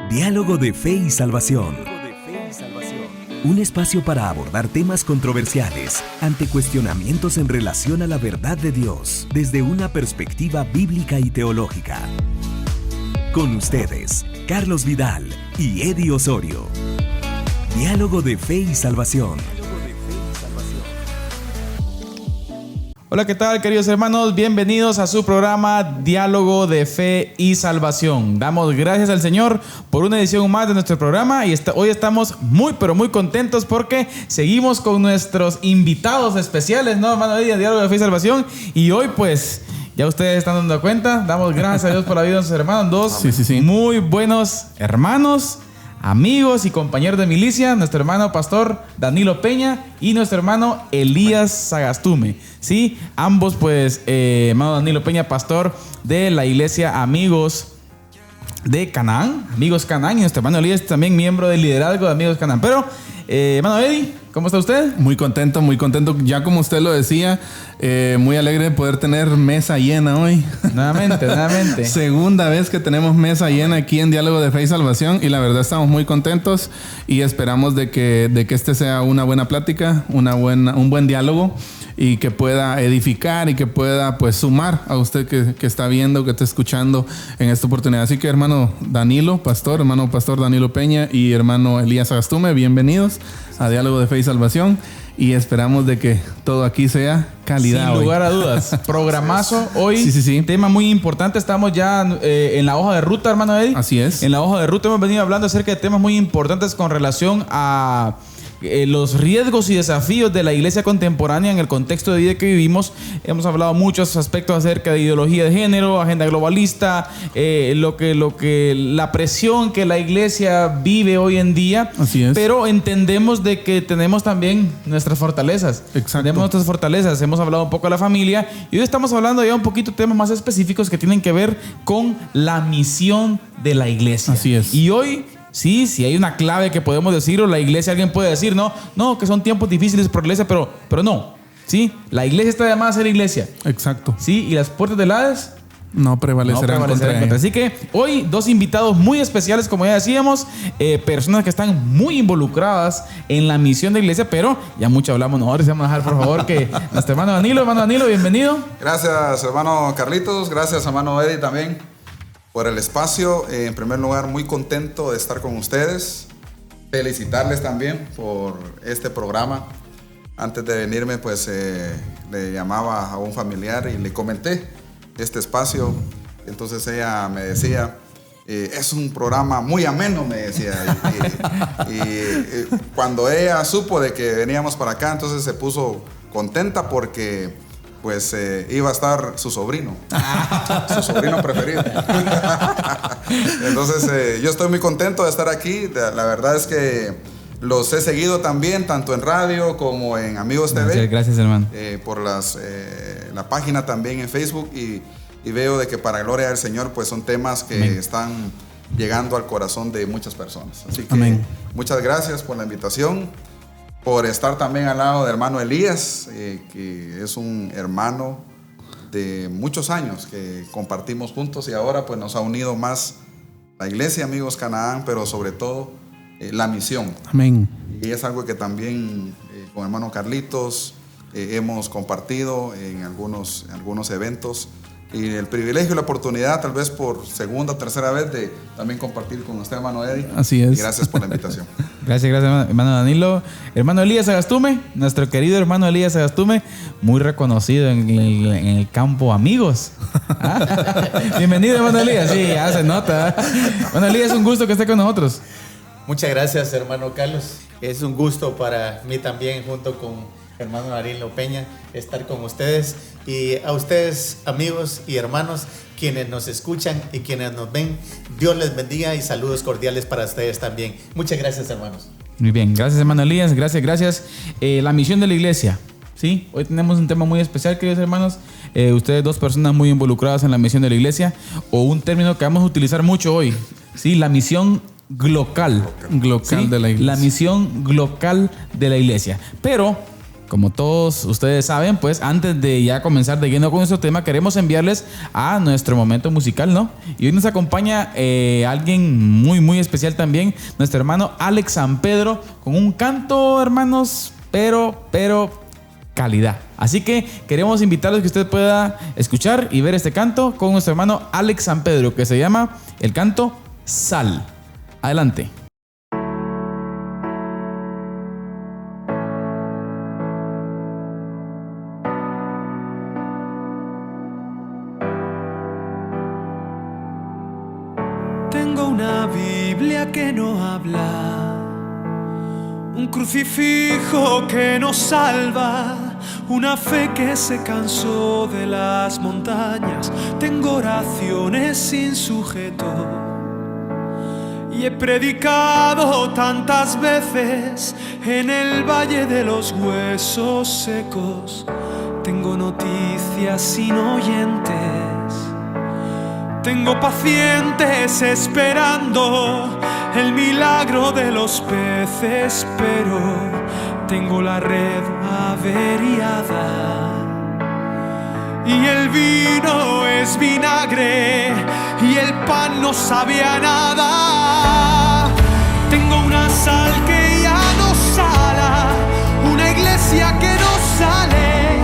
Diálogo de Fe y Salvación. Un espacio para abordar temas controversiales ante cuestionamientos en relación a la verdad de Dios desde una perspectiva bíblica y teológica. Con ustedes, Carlos Vidal y Eddie Osorio. Diálogo de Fe y Salvación. Hola, ¿qué tal, queridos hermanos? Bienvenidos a su programa Diálogo de Fe y Salvación. Damos gracias al Señor por una edición más de nuestro programa y hoy estamos muy contentos porque seguimos con nuestros invitados especiales, ¿no, hermano Eddie? Diálogo de Fe y Salvación. Y hoy, pues, ya ustedes están dando cuenta, damos gracias a Dios por la vida de nuestros hermanos. Dos muy buenos hermanos, amigos y compañeros de milicia, nuestro hermano pastor Danilo Peña y nuestro hermano Elías Sagastume. Sí, ambos pues, hermano Danilo Peña, pastor de la iglesia Amigos de Canaán, Amigos Canaán, y nuestro hermano Elías también miembro del liderazgo de Amigos Canaán. Pero, hermano Eddie, ¿cómo está usted? Muy contento, ya como usted lo decía, muy alegre de poder tener mesa llena hoy. Nuevamente. Segunda vez que tenemos mesa llena aquí en Diálogo de Fe y Salvación y la verdad estamos muy contentos y esperamos de que este sea una buena plática, un buen diálogo y que pueda edificar y que pueda pues sumar a usted que está viendo, que está escuchando en esta oportunidad. Así que hermano pastor Danilo Peña y hermano Elías Agastume, bienvenidos a Diálogo de Fe y Salvación y esperamos de que todo aquí sea calidad. Sin lugar a dudas. Programazo hoy. Sí. Tema muy importante. Estamos ya en la hoja de ruta, hermano Eddie. Así es. En la hoja de ruta hemos venido hablando acerca de temas muy importantes con relación a los riesgos y desafíos de la iglesia contemporánea en el contexto de vida que vivimos. Hemos hablado muchos aspectos acerca de ideología de género, agenda globalista, la presión que la iglesia vive hoy en día. Así es. Pero entendemos de que tenemos también nuestras fortalezas. Exacto. Tenemos nuestras fortalezas. Hemos hablado un poco de la familia y hoy estamos hablando ya un poquito de temas más específicos que tienen que ver con la misión de la iglesia. Así es. Y hoy, sí, hay una clave que podemos decir, o la iglesia, alguien puede decir, no, que son tiempos difíciles por la iglesia, pero no, sí, la iglesia está llamada a ser iglesia. Exacto. Sí, y las puertas del Hades no prevalecerán contra ella. Así que hoy dos invitados muy especiales, como ya decíamos, personas que están muy involucradas en la misión de la iglesia, pero ya mucho hablamos nosotros. Vamos a dejar, por favor, que nuestro hermano Danilo, bienvenido. Gracias, hermano Carlitos, gracias, hermano Eddie también por el espacio. En primer lugar, muy contento de estar con ustedes. Felicitarles también por este programa. Antes de venirme, pues le llamaba a un familiar y le comenté este espacio. Entonces ella me decía, es un programa muy ameno, me decía. Y cuando ella supo de que veníamos para acá, entonces se puso contenta porque pues iba a estar su sobrino preferido. Entonces yo estoy muy contento de estar aquí. La verdad es que los he seguido también, tanto en radio como en Amigos TV. Gracias, hermano. Por la página también en Facebook y veo de que para gloria del Señor pues son temas que Amén. Están llegando al corazón de muchas personas. Así que Amén. Muchas gracias por la invitación, por estar también al lado de hermano Elías, que es un hermano de muchos años que compartimos juntos y ahora pues nos ha unido más la iglesia Amigos Canaán, pero sobre todo la misión. Amén. Y es algo que también con hermano Carlitos hemos compartido en algunos eventos. Y el privilegio y la oportunidad, tal vez por segunda o tercera vez, de también compartir con usted, hermano Eddie. Así es. Y gracias por la invitación. Gracias, hermano Danilo. Hermano Elías Sagastume, nuestro querido hermano Elías Sagastume, muy reconocido en el campo Amigos. Bienvenido, hermano Elías. Sí, ya se nota. Hermano Elías, es un gusto que esté con nosotros. Muchas gracias, hermano Carlos. Es un gusto para mí también, junto con hermano Danilo Peña, estar con ustedes y a ustedes, amigos y hermanos, quienes nos escuchan y quienes nos ven. Dios les bendiga y saludos cordiales para ustedes también. Muchas gracias, hermanos. Muy bien, gracias, hermano Elías, gracias. La misión de la iglesia. Sí, hoy tenemos un tema muy especial, queridos hermanos. Ustedes dos personas muy involucradas en la misión de la iglesia, o un término que vamos a utilizar mucho hoy. Sí, la misión glocal ¿sí? de la iglesia. La misión glocal de la iglesia. Pero como todos ustedes saben, pues antes de ya comenzar de lleno con nuestro tema, queremos enviarles a nuestro momento musical, ¿no? Y hoy nos acompaña alguien muy, muy especial también, nuestro hermano Alex San Pedro, con un canto, hermanos, pero calidad. Así que queremos invitarlos a que usted pueda escuchar y ver este canto con nuestro hermano Alex San Pedro, que se llama el canto Sal. Adelante. Tengo una Biblia que no habla, un crucifijo que nos salva, una fe que se cansó de las montañas. Tengo oraciones sin sujeto y he predicado tantas veces en el valle de los huesos secos. Tengo noticias sin oyentes, tengo pacientes esperando el milagro de los peces, pero tengo la red averiada y el vino es vinagre y el pan no sabe a nada. Tengo una sal que ya no sala, una iglesia que no sale,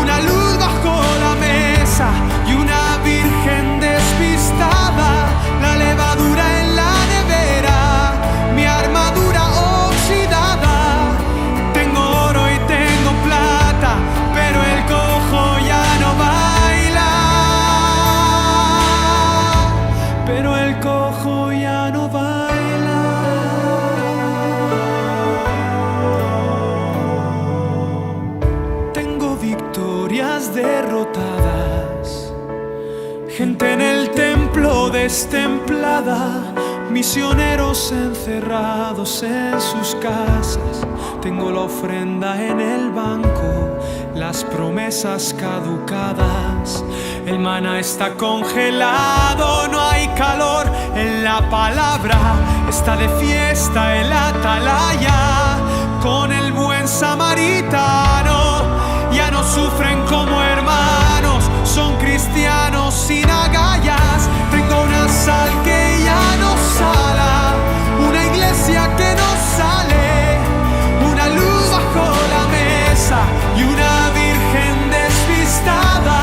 una luz bajo la mesa y una virgen despistada, la levadura en la nevera, mi armadura oxidada. Tengo oro y tengo plata, pero el cojo ya no baila, pero el cojo ya no baila. Tengo victorias derrotadas, gente en el templo destemplada, misioneros encerrados en sus casas. Tengo la ofrenda en el banco, las promesas caducadas. El maná está congelado, no hay calor en la palabra. Está de fiesta el atalaya con el buen samaritano. Ya no sufren como hermanos, son cristianos sin agallas. Tengo una sal que ya no sala, una iglesia que no sale, una luz bajo la mesa y una virgen despistada,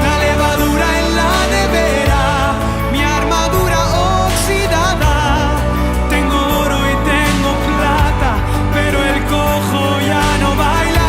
la levadura en la nevera, mi armadura oxidada. Tengo oro y tengo plata, pero el cojo ya no baila.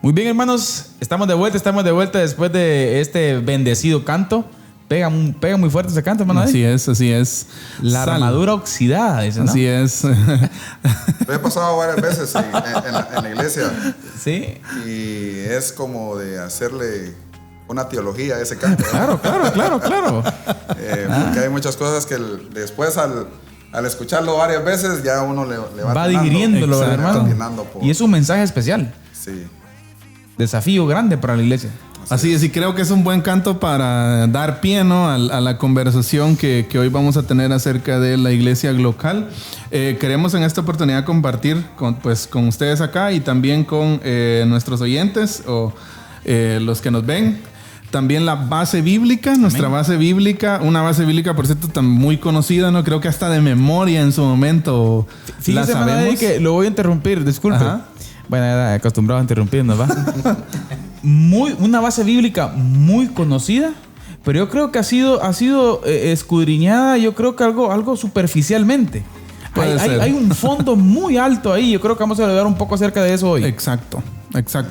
Muy bien, hermanos, estamos de vuelta después de este bendecido canto. Pega muy fuerte ese canto, hermano. Así es. La armadura oxidada, dice, ¿no? Así es. Lo he pasado varias veces en la iglesia. Sí. Y es como de hacerle una teología a ese canto. Claro. Porque hay muchas cosas que después al escucharlo varias veces ya uno le va digiriéndolo, atinando, hermano. va atinando Y es un mensaje especial. Sí. Desafío grande para la iglesia. Así es, y creo que es un buen canto para dar pie, ¿no?, a la conversación que hoy vamos a tener acerca de la iglesia local. Queremos en esta oportunidad compartir con ustedes acá y también con nuestros oyentes o los que nos ven. También la base bíblica, nuestra base bíblica, una base bíblica, por cierto, tan muy conocida, ¿no? Creo que hasta de memoria en su momento Fíjese, la sabemos. que lo voy a interrumpir, disculpe. Ajá. Bueno, era acostumbrado a interrumpirnos, ¿va? Una base bíblica muy conocida, pero yo creo que ha sido escudriñada, yo creo que algo superficialmente. Hay un fondo muy alto ahí. Yo creo que vamos a hablar un poco acerca de eso hoy. Exacto.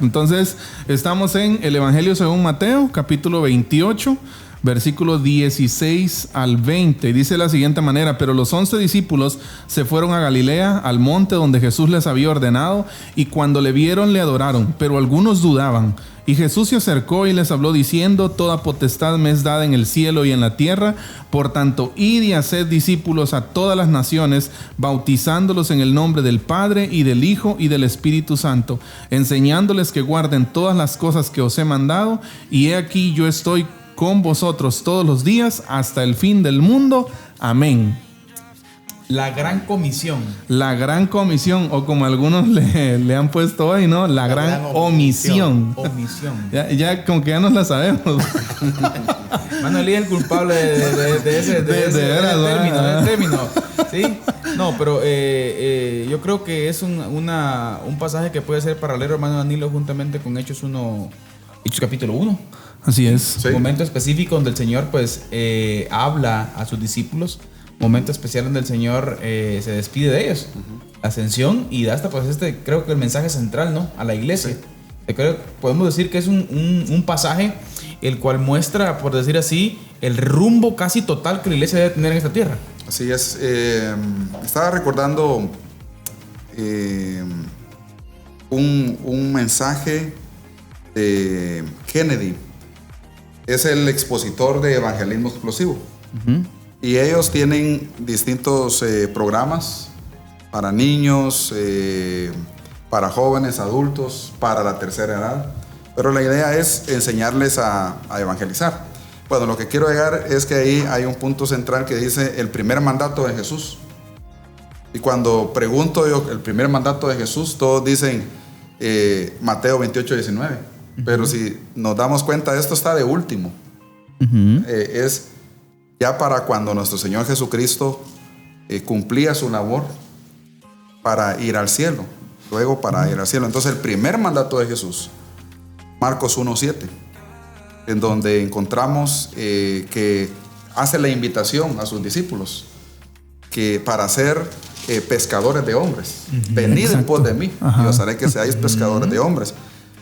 Entonces, estamos en el Evangelio según Mateo, capítulo 28, versículos 16 al 20. Y dice de la siguiente manera: pero los 11 discípulos se fueron a Galilea, al monte donde Jesús les había ordenado, y cuando le vieron le adoraron, pero algunos dudaban. Y Jesús se acercó y les habló diciendo: toda potestad me es dada en el cielo y en la tierra. Por tanto, id y haced discípulos a todas las naciones, bautizándolos en el nombre del Padre y del Hijo y del Espíritu Santo, enseñándoles que guarden todas las cosas que os he mandado. Y he aquí, yo estoy con vosotros todos los días hasta el fin del mundo. Amén. La gran comisión. La gran comisión, o como algunos le han puesto hoy, ¿no? La gran omisión. Ya como que ya nos la sabemos. Manuel es el culpable de ese término. ¿Sí? No, pero yo creo que es un pasaje que puede ser paralelo, hermano Danilo, juntamente con Hechos capítulo 1. Así es. Sí. Un momento específico donde el Señor pues habla a sus discípulos. Momento especial donde el Señor se despide de ellos. Ascensión, y da hasta pues creo que el mensaje central, ¿no?, a la iglesia. Sí. Podemos decir que es un pasaje el cual muestra, por decir así, el rumbo casi total que la iglesia debe tener en esta tierra. Así es. Estaba recordando un mensaje de Kennedy. Es el expositor de evangelismo explosivo. Y ellos tienen distintos programas para niños, para jóvenes, adultos, para la tercera edad. Pero la idea es enseñarles a evangelizar. Bueno, lo que quiero llegar es que ahí hay un punto central que dice el primer mandato de Jesús. Y cuando pregunto yo el primer mandato de Jesús, todos dicen Mateo 28, 19. Pero si nos damos cuenta, esto está de último. Es ya para cuando nuestro Señor Jesucristo cumplía su labor para ir al cielo. Luego para ir al cielo. Entonces el primer mandato de Jesús, Marcos 1:7, en donde encontramos que hace la invitación a sus discípulos que para ser pescadores de hombres, venid en pos de mí y os haré que seáis pescadores de hombres.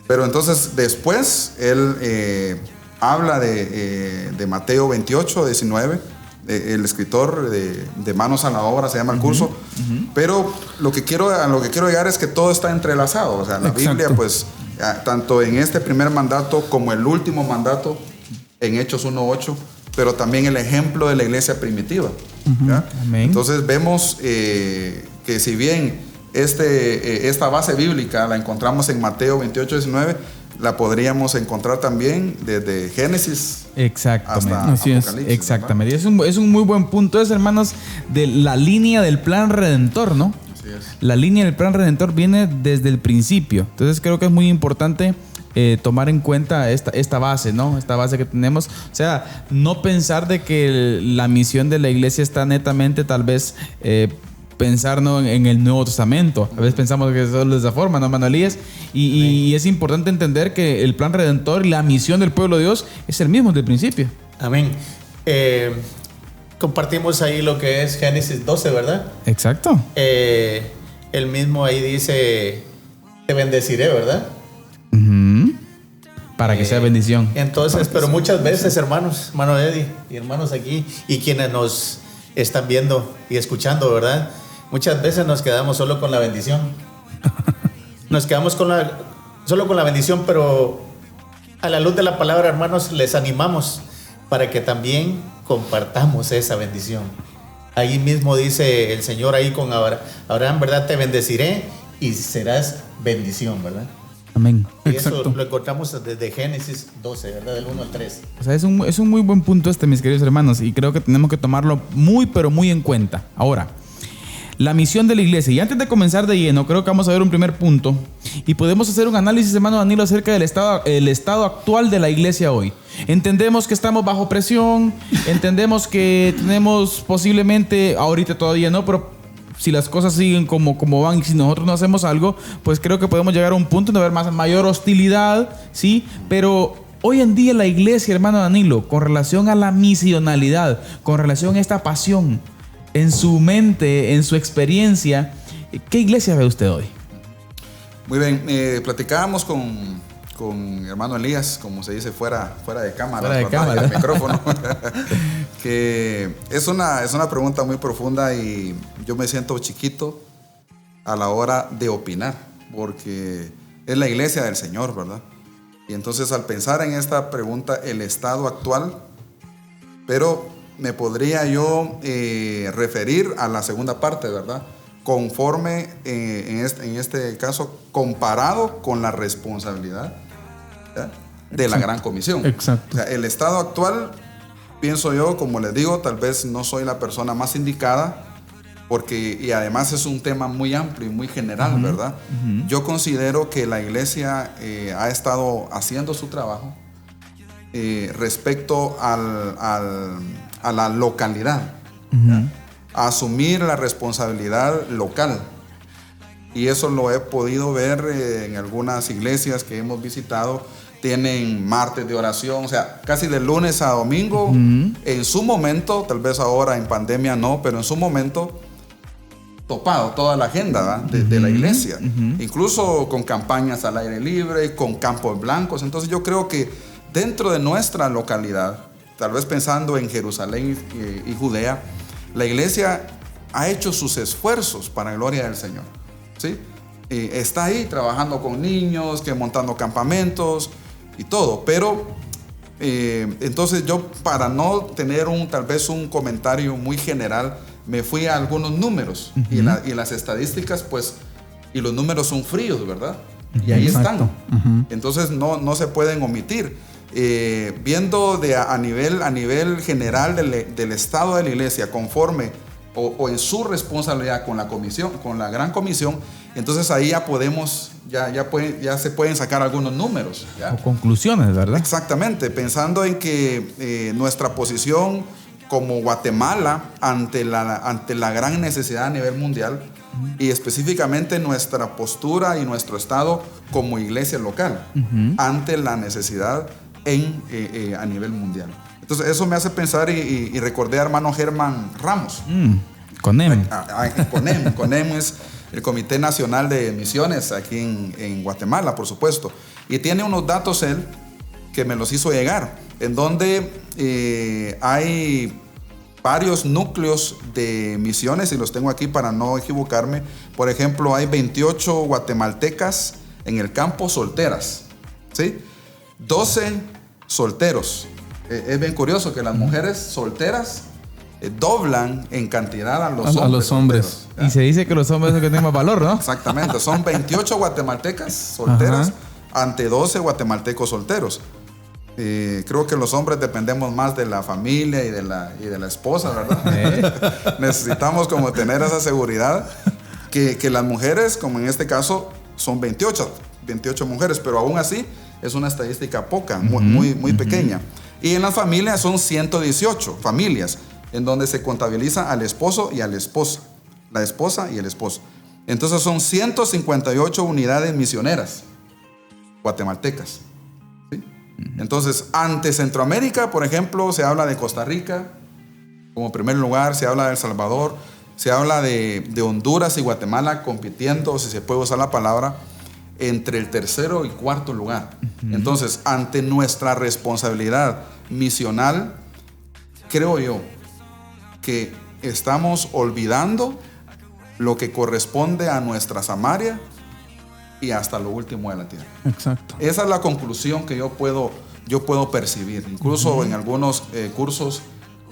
Pero entonces después él habla de Mateo 28, 19, el escritor de Manos a la Obra se llama el curso. Pero a lo que quiero llegar es que todo está entrelazado. O sea, la Biblia, pues, tanto en este primer mandato como el último mandato en Hechos 1:8, pero también el ejemplo de la iglesia primitiva. Entonces vemos que si bien esta base bíblica la encontramos en Mateo 28, 19, la podríamos encontrar también desde Génesis hasta Apocalipsis. Exactamente. Es un muy buen punto, hermanos, de la línea del plan redentor, ¿no? Así es. La línea del plan redentor viene desde el principio. Entonces creo que es muy importante tomar en cuenta esta base, ¿no? Esta base que tenemos. O sea, no pensar de que la misión de la iglesia está netamente tal vez pensar, ¿no?, en el Nuevo Testamento. A veces pensamos que solo es de esa forma, ¿no, Manuel Elías? Y es importante entender que el plan redentor y la misión del pueblo de Dios es el mismo desde el principio. Amén. Compartimos ahí lo que es Génesis 12, ¿verdad? Exacto. El mismo ahí dice, te bendeciré, ¿verdad? Para que sea bendición. Entonces, pero muchas veces, hermano Eddie y hermanos aquí, y quienes nos están viendo y escuchando, ¿verdad? Muchas veces nos quedamos solo con la bendición. Nos quedamos solo con la bendición, pero a la luz de la palabra, hermanos, les animamos para que también compartamos esa bendición. Ahí mismo dice el Señor ahí con Abraham, ¿verdad? Te bendeciré y serás bendición, ¿verdad? Amén. Y Exacto. eso lo encontramos desde Génesis 12, ¿verdad? Del 1 al 3. O sea, es un muy buen punto mis queridos hermanos, y creo que tenemos que tomarlo muy, pero muy en cuenta. Ahora, la misión de la iglesia. Y antes de comenzar de lleno, creo que vamos a ver un primer punto y podemos hacer un análisis, hermano Danilo, acerca del estado actual de la iglesia hoy. Entendemos que estamos bajo presión, entendemos que tenemos posiblemente, ahorita todavía no, pero si las cosas siguen como van y si nosotros no hacemos algo, pues creo que podemos llegar a un punto de haber mayor hostilidad, ¿sí? Pero hoy en día la iglesia, hermano Danilo, con relación a la misionalidad, con relación a esta pasión, en su mente, en su experiencia, ¿qué iglesia ve usted hoy? Muy bien, platicábamos con hermano Elías, como se dice, fuera de cámara, Fuera de cámara. el micrófono, que es una pregunta muy profunda y yo me siento chiquito a la hora de opinar, porque es la iglesia del Señor, ¿verdad? Y entonces al pensar en esta pregunta, el estado actual, pero me podría yo referir a la segunda parte, ¿verdad? Conforme, en este caso, comparado con la responsabilidad, ¿ya?, de la Gran Comisión. Exacto. O sea, el estado actual, pienso yo, como les digo, tal vez no soy la persona más indicada, y además es un tema muy amplio y muy general, ¿verdad? Yo considero que la iglesia ha estado haciendo su trabajo respecto a la localidad, a asumir la responsabilidad local. Y eso lo he podido ver en algunas iglesias que hemos visitado. Tienen martes de oración, o sea, casi de lunes a domingo. En su momento, tal vez ahora en pandemia no, pero en su momento topado toda la agenda de la iglesia. Incluso con campañas al aire libre, con campos blancos. Entonces yo creo que dentro de nuestra localidad, tal vez pensando en Jerusalén y Judea, la iglesia ha hecho sus esfuerzos para la gloria del Señor, ¿sí? Está ahí trabajando con niños, montando campamentos y todo, pero entonces yo, para no tener tal vez un comentario muy general, me fui a algunos números y las estadísticas, pues, y los números son fríos, ¿verdad? Y ahí Exacto. están. Entonces no se pueden omitir. Viendo a nivel general del estado de la iglesia, conforme o en su responsabilidad con la comisión, con la Gran Comisión, entonces ahí ya podemos, ya se pueden sacar algunos números, ¿ya? O conclusiones, ¿verdad? Exactamente, pensando en que nuestra posición como Guatemala ante la gran necesidad a nivel mundial, y específicamente nuestra postura y nuestro estado como iglesia local ante la necesidad a nivel mundial. Entonces eso me hace pensar y recordé a hermano Germán Ramos. CONEM. CONEM es el Comité Nacional de Misiones aquí en Guatemala, por supuesto. Y tiene unos datos él que me los hizo llegar, en donde hay varios núcleos de misiones, y los tengo aquí para no equivocarme. Por ejemplo, hay 28 guatemaltecas en el campo solteras, ¿sí? 12 solteros. Es bien curioso que las mujeres solteras doblan en cantidad a los hombres. Solteros, Y se dice que los hombres son los que tienen más valor, ¿no? Exactamente. Son 28 guatemaltecas solteras ante 12 guatemaltecos solteros. Creo que los hombres dependemos más de la familia y de la esposa, ¿verdad? Necesitamos como tener esa seguridad que las mujeres, como en este caso, son 28 mujeres, pero aún así es una estadística poca, muy pequeña. Y en las familias son 118 familias, en donde se contabiliza al esposo y a la esposa, la esposa y el esposo. Entonces son 158 unidades misioneras guatemaltecas. ¿Sí? Entonces, ante Centroamérica, por ejemplo, se habla de Costa Rica como primer lugar, se habla de El Salvador, se habla de Honduras y Guatemala compitiendo, si se puede usar la palabra, entre el tercero y cuarto lugar. Entonces, ante nuestra responsabilidad misional, creo yo que estamos olvidando lo que corresponde a nuestra Samaria y hasta lo último de la tierra. Exacto. Esa es la conclusión que yo puedo percibir. Incluso en algunos cursos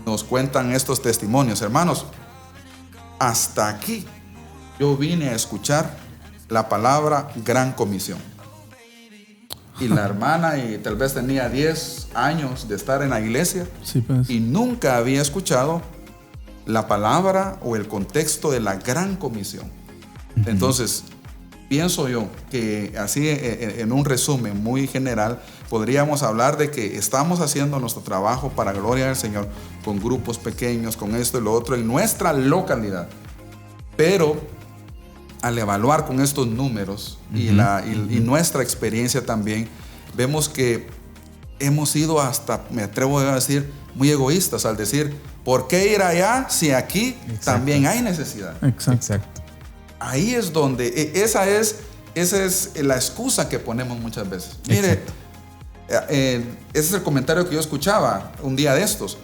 nos cuentan estos testimonios. Hermanos, hasta aquí yo vine a escuchar la palabra Gran Comisión. Y la hermana, y tal vez tenía 10 años de estar en la iglesia, Sí, pues. y nunca había escuchado la palabra o el contexto de la Gran Comisión. Entonces, pienso yo que así, en un resumen muy general, podríamos hablar de que estamos haciendo nuestro trabajo para gloria del Señor, con grupos pequeños, con esto y lo otro, en nuestra localidad. Pero al evaluar con estos números y nuestra experiencia también, vemos que hemos sido hasta, me atrevo a decir, muy egoístas al decir, ¿por qué ir allá si aquí también hay necesidad? Exacto. Ahí es donde, esa es la excusa que ponemos muchas veces. Mire, ese es el comentario que yo escuchaba un día de estos,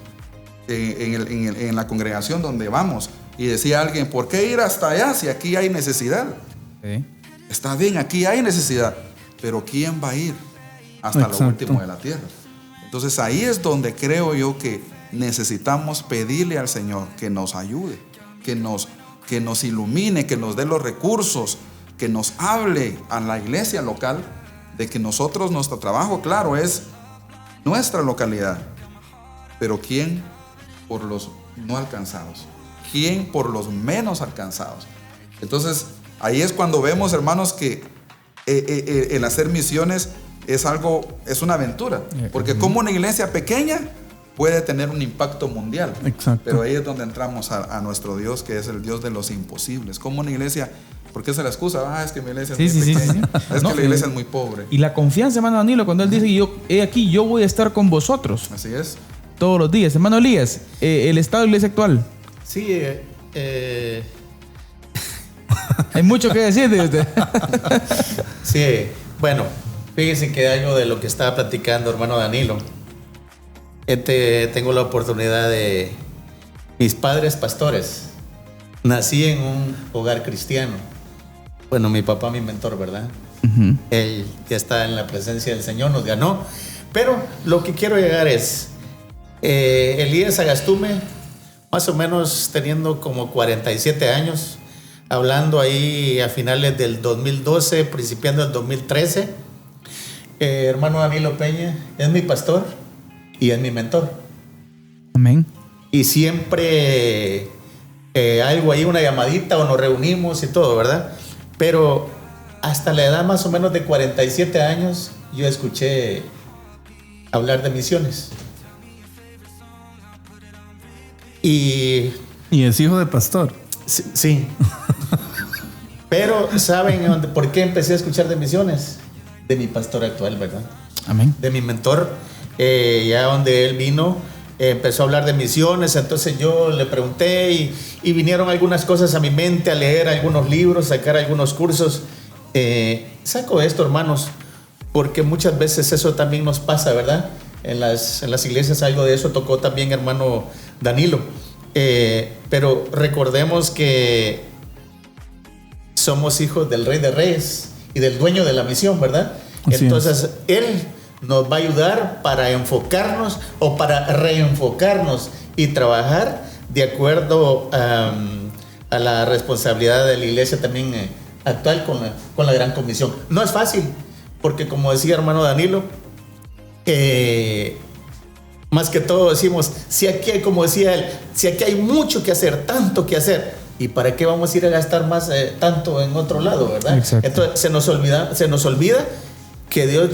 en la congregación donde vamos, y decía alguien, ¿por qué ir hasta allá si aquí hay necesidad? Sí. Está bien, aquí hay necesidad, pero ¿quién va a ir hasta lo último de la tierra? Entonces ahí es donde creo yo que necesitamos pedirle al Señor que nos ayude, que nos ilumine, que nos dé los recursos, que nos hable a la iglesia local de que nosotros, nuestro trabajo, claro, es nuestra localidad, pero ¿quién por los no alcanzados? ¿Quién por los menos alcanzados? Entonces ahí es cuando vemos, hermanos, que el hacer misiones es una aventura, porque como una iglesia pequeña puede tener un impacto mundial. Exacto. Pero ahí es donde entramos a nuestro Dios, que es el Dios de los imposibles. Como una iglesia, porque esa es la excusa, es que mi iglesia es muy pequeña. Es que la iglesia es muy pobre. Y la confianza, hermano Danilo, cuando él dice, yo voy a estar con vosotros Así es. todos los días. Hermano Elías, el estado de la iglesia actual. Sí, Hay mucho que decir de usted. sí, bueno, fíjense que algo de lo que estaba platicando hermano Danilo, tengo la oportunidad de mis padres pastores. Nací en un hogar cristiano. Bueno, mi papá, mi mentor, ¿verdad? Él ya está en la presencia del Señor, nos ganó. Pero lo que quiero llegar es, Elías Agastume, más o menos teniendo como 47 años, hablando ahí a finales del 2012, principiando del 2013. Hermano Danilo Peña es mi pastor y es mi mentor. Amén. Y siempre algo ahí, una llamadita, o nos reunimos y todo, ¿verdad? Pero hasta la edad más o menos de 47 años, yo escuché hablar de misiones. Y es hijo de pastor. sí. Pero, ¿saben por qué empecé a escuchar de misiones? De mi pastor actual, ¿verdad? Amén. De mi mentor, ya donde él vino, empezó a hablar de misiones. Entonces yo le pregunté y vinieron algunas cosas a mi mente, a leer algunos libros, sacar algunos cursos. Saco esto, hermanos, porque muchas veces eso también nos pasa, ¿verdad? En las iglesias algo de eso tocó también hermano Danilo. Pero recordemos que somos hijos del Rey de Reyes y del dueño de la misión, ¿verdad? Así Entonces, Él nos va a ayudar para enfocarnos o para reenfocarnos y trabajar de acuerdo a la responsabilidad de la iglesia también actual con la Gran Comisión. No es fácil, porque como decía hermano Danilo, más que todo decimos, si aquí hay, como decía él, si aquí hay mucho que hacer, tanto que hacer, ¿y para qué vamos a ir a gastar más tanto en otro lado, verdad? Exacto. Entonces se nos olvida que Dios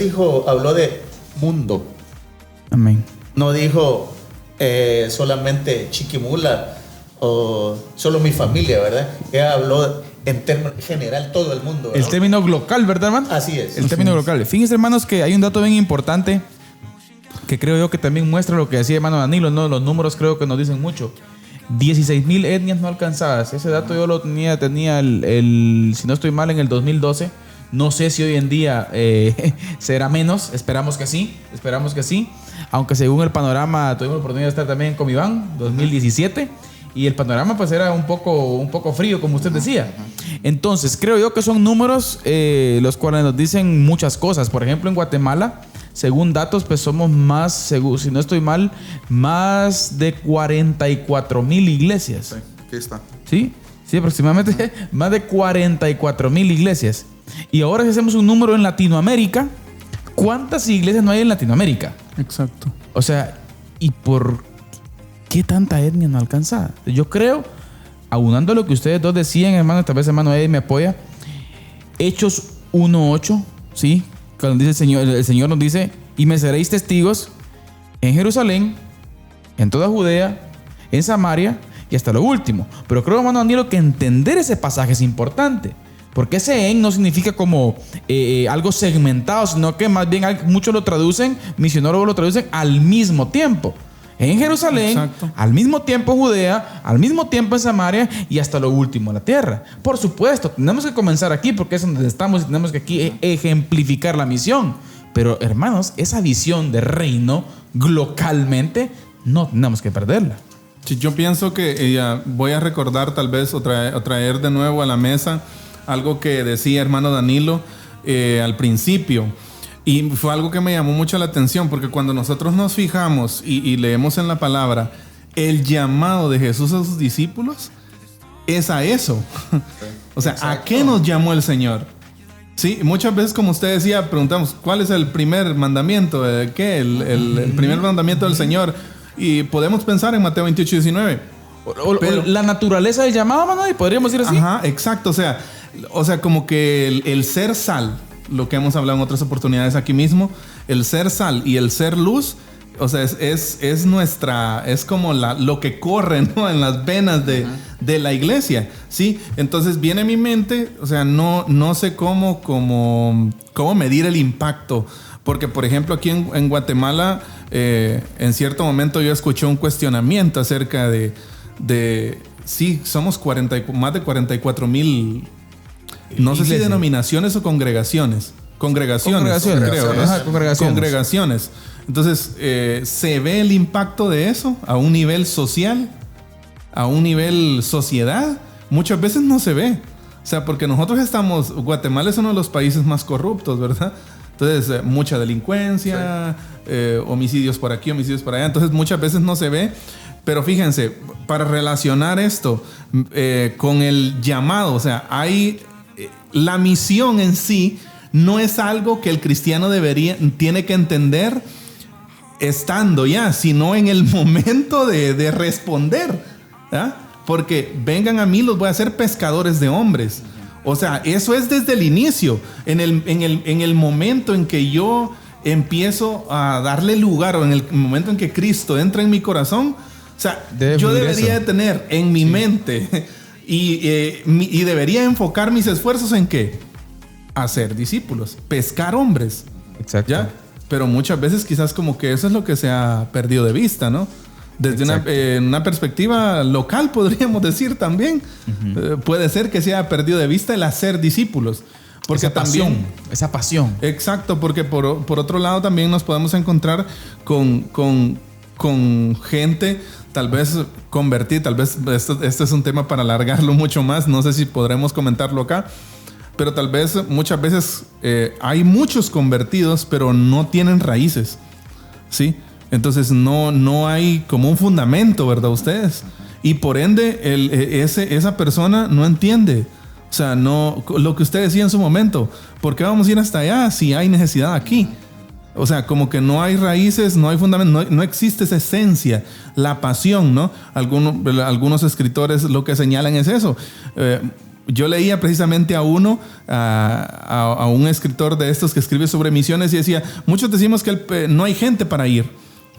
habló de mundo. Amén. No dijo solamente Chiquimula o solo mi familia, ¿verdad? Él habló en términos general todo el mundo, ¿verdad? El término local, ¿verdad, hermano? Así es. El término local. Fíjense, hermanos, que hay un dato bien importante que creo yo que también muestra lo que decía hermano Danilo, ¿no? Los números creo que nos dicen mucho. 16,000 etnias no alcanzadas. Ese dato yo lo tenía si no estoy mal, en el 2012. No sé si hoy en día será menos. Esperamos que sí. Aunque según el panorama, tuvimos la oportunidad de estar también con Iván, 2017. Y el panorama pues era un poco frío, como usted decía. Entonces, creo yo que son números los cuales nos dicen muchas cosas. Por ejemplo, en Guatemala, según datos, pues somos más, si no estoy mal, más de 44,000 iglesias. Sí, aquí está. Sí, aproximadamente más de 44,000 iglesias. Y ahora si hacemos un número en Latinoamérica, ¿cuántas iglesias no hay en Latinoamérica? Exacto. O sea, ¿y por qué tanta etnia no alcanzada? Yo creo, aunando lo que ustedes dos decían, hermano, tal vez hermano Eddie me apoya, Hechos 1:8, ¿sí? Cuando dice el Señor nos dice, y me seréis testigos en Jerusalén, en toda Judea, en Samaria y hasta lo último. Pero creo, hermano Danilo, que entender ese pasaje es importante. Porque ese en no significa como algo segmentado, sino que más bien muchos lo traducen, misionólogos lo traducen al mismo tiempo. En Jerusalén, exacto, al mismo tiempo Judea, al mismo tiempo en Samaria y hasta lo último la tierra. Por supuesto, tenemos que comenzar aquí porque es donde estamos y tenemos que aquí ejemplificar la misión. Pero hermanos, esa visión de reino localmente no tenemos que perderla. Sí, yo pienso que voy a recordar tal vez o traer de nuevo a la mesa algo que decía hermano Danilo al principio. Y fue algo que me llamó mucho la atención, porque cuando nosotros nos fijamos y leemos en la palabra el llamado de Jesús a sus discípulos, es a eso. O sea, exacto, ¿a qué nos llamó el Señor? Sí, muchas veces, como usted decía, preguntamos, ¿cuál es el primer mandamiento? ¿Qué? El primer mandamiento del Señor. Y podemos pensar en Mateo 28:19. Pero la naturaleza del llamado, mano, y podríamos decir así. Ajá, exacto. O sea, como que el ser sal, lo que hemos hablado en otras oportunidades aquí mismo, el ser sal y el ser luz, o sea, es como lo que corre, ¿no?, en las venas de la iglesia, ¿sí? Entonces viene a mi mente, o sea, no sé cómo medir el impacto, porque por ejemplo aquí en Guatemala, en cierto momento yo escuché un cuestionamiento acerca de sí, somos más de 44,000, no sé si denominaciones o congregaciones. Congregaciones, creo. Ajá, congregaciones. Entonces, ¿se ve el impacto de eso a un nivel social? ¿A un nivel sociedad? Muchas veces no se ve. O sea, porque Guatemala es uno de los países más corruptos, ¿verdad? Entonces, mucha delincuencia, homicidios por aquí, homicidios por allá. Entonces, muchas veces no se ve. Pero fíjense, para relacionar esto con el llamado, o sea, la misión en sí no es algo que el cristiano tiene que entender estando ya, sino en el momento de responder, ¿ya? Porque vengan a mí, los voy a hacer pescadores de hombres. O sea, eso es desde el inicio, en el momento en que yo empiezo a darle lugar, o en el momento en que Cristo entra en mi corazón. O sea, yo debería de tener en mi mente y debería enfocar mis esfuerzos en ¿qué? Hacer discípulos, pescar hombres. Exacto. ¿Ya? Pero muchas veces quizás como que eso es lo que se ha perdido de vista, ¿no? Desde una perspectiva local podríamos decir también. Uh-huh. Puede ser que se haya perdido de vista el hacer discípulos. Porque esa pasión. Exacto, porque por otro lado también nos podemos encontrar con gente tal vez convertida. Tal vez este es un tema para alargarlo mucho más. No sé si podremos comentarlo acá. Pero tal vez muchas veces hay muchos convertidos, pero no tienen raíces, ¿sí? Entonces no hay como un fundamento, ¿verdad? Ustedes. Y por ende, esa persona no entiende. O sea, no, lo que usted decía en su momento, ¿por qué vamos a ir hasta allá si hay necesidad aquí? O sea, como que no hay raíces, no hay fundamento, no existe esa esencia, la pasión, ¿no? Algunos escritores lo que señalan es eso. Yo leía precisamente a un escritor de estos que escribe sobre misiones y decía, muchos decimos que no hay gente para ir,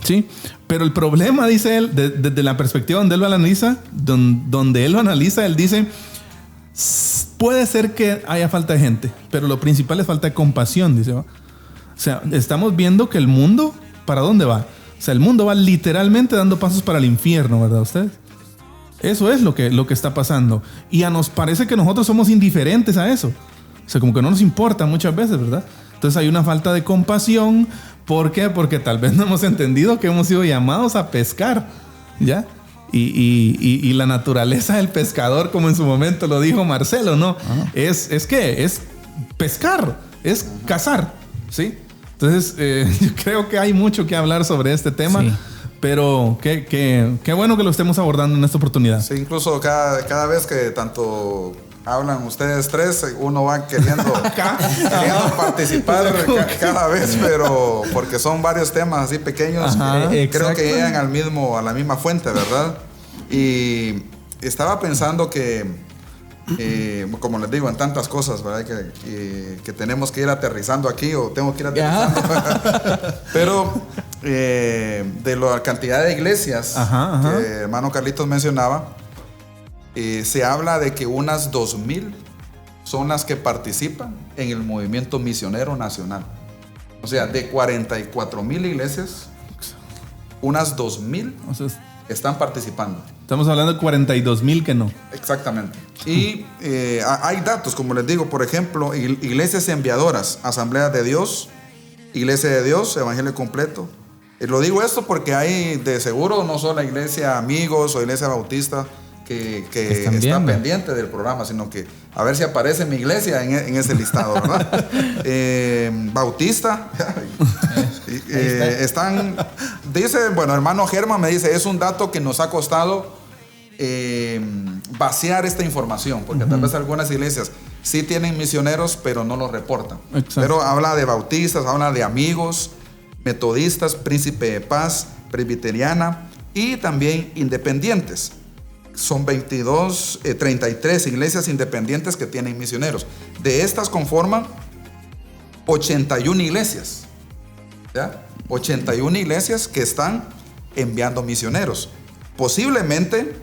¿sí? Pero el problema, dice él, desde la perspectiva donde él lo analiza, él dice, puede ser que haya falta de gente, pero lo principal es falta de compasión, dice, ¿va? O sea, estamos viendo que el mundo, ¿para dónde va? O sea, el mundo va literalmente dando pasos para el infierno, ¿verdad ustedes? Eso es lo que está pasando. Y nos parece que nosotros somos indiferentes a eso. O sea, como que no nos importa muchas veces, ¿verdad? Entonces hay una falta de compasión. ¿Por qué? Porque tal vez no hemos entendido que hemos sido llamados a pescar, ¿ya? Y la naturaleza del pescador, como en su momento lo dijo Marcelo, ¿no? Es pescar, es cazar, ¿sí? Entonces, yo creo que hay mucho que hablar sobre este tema, sí. Pero qué bueno que lo estemos abordando en esta oportunidad. Sí, incluso cada vez que tanto hablan ustedes tres, uno va queriendo participar cada vez, pero porque son varios temas así pequeños, creo que llegan a la misma fuente, ¿verdad? Y estaba pensando que, como les digo, en tantas cosas, ¿verdad? Que tenemos que ir aterrizando aquí, o tengo que ir aterrizando. Pero de la cantidad de iglesias que hermano Carlitos mencionaba, se habla de que unas 2,000 son las que participan en el movimiento misionero nacional. O sea, de 44,000 iglesias, unas 2,000 están participando. Estamos hablando de 42,000 que no. Exactamente. Y hay datos, como les digo, por ejemplo, iglesias enviadoras, Asambleas de Dios, Iglesia de Dios, Evangelio Completo. Lo digo esto porque hay de seguro no solo la Iglesia Amigos o Iglesia Bautista que está pendiente del programa, sino que a ver si aparece mi iglesia en ese listado, ¿verdad? Bautista. Están, dice, bueno, hermano Germán me dice, es un dato que nos ha costado vaciar esta información, porque tal vez algunas iglesias sí tienen misioneros, pero no los reportan. Exacto. Pero habla de bautistas, habla de amigos, metodistas, Príncipe de Paz, presbiteriana y también independientes. Son 33 iglesias independientes que tienen misioneros. De estas conforman 81 iglesias. ¿Ya? 81 iglesias que están enviando misioneros. Posiblemente,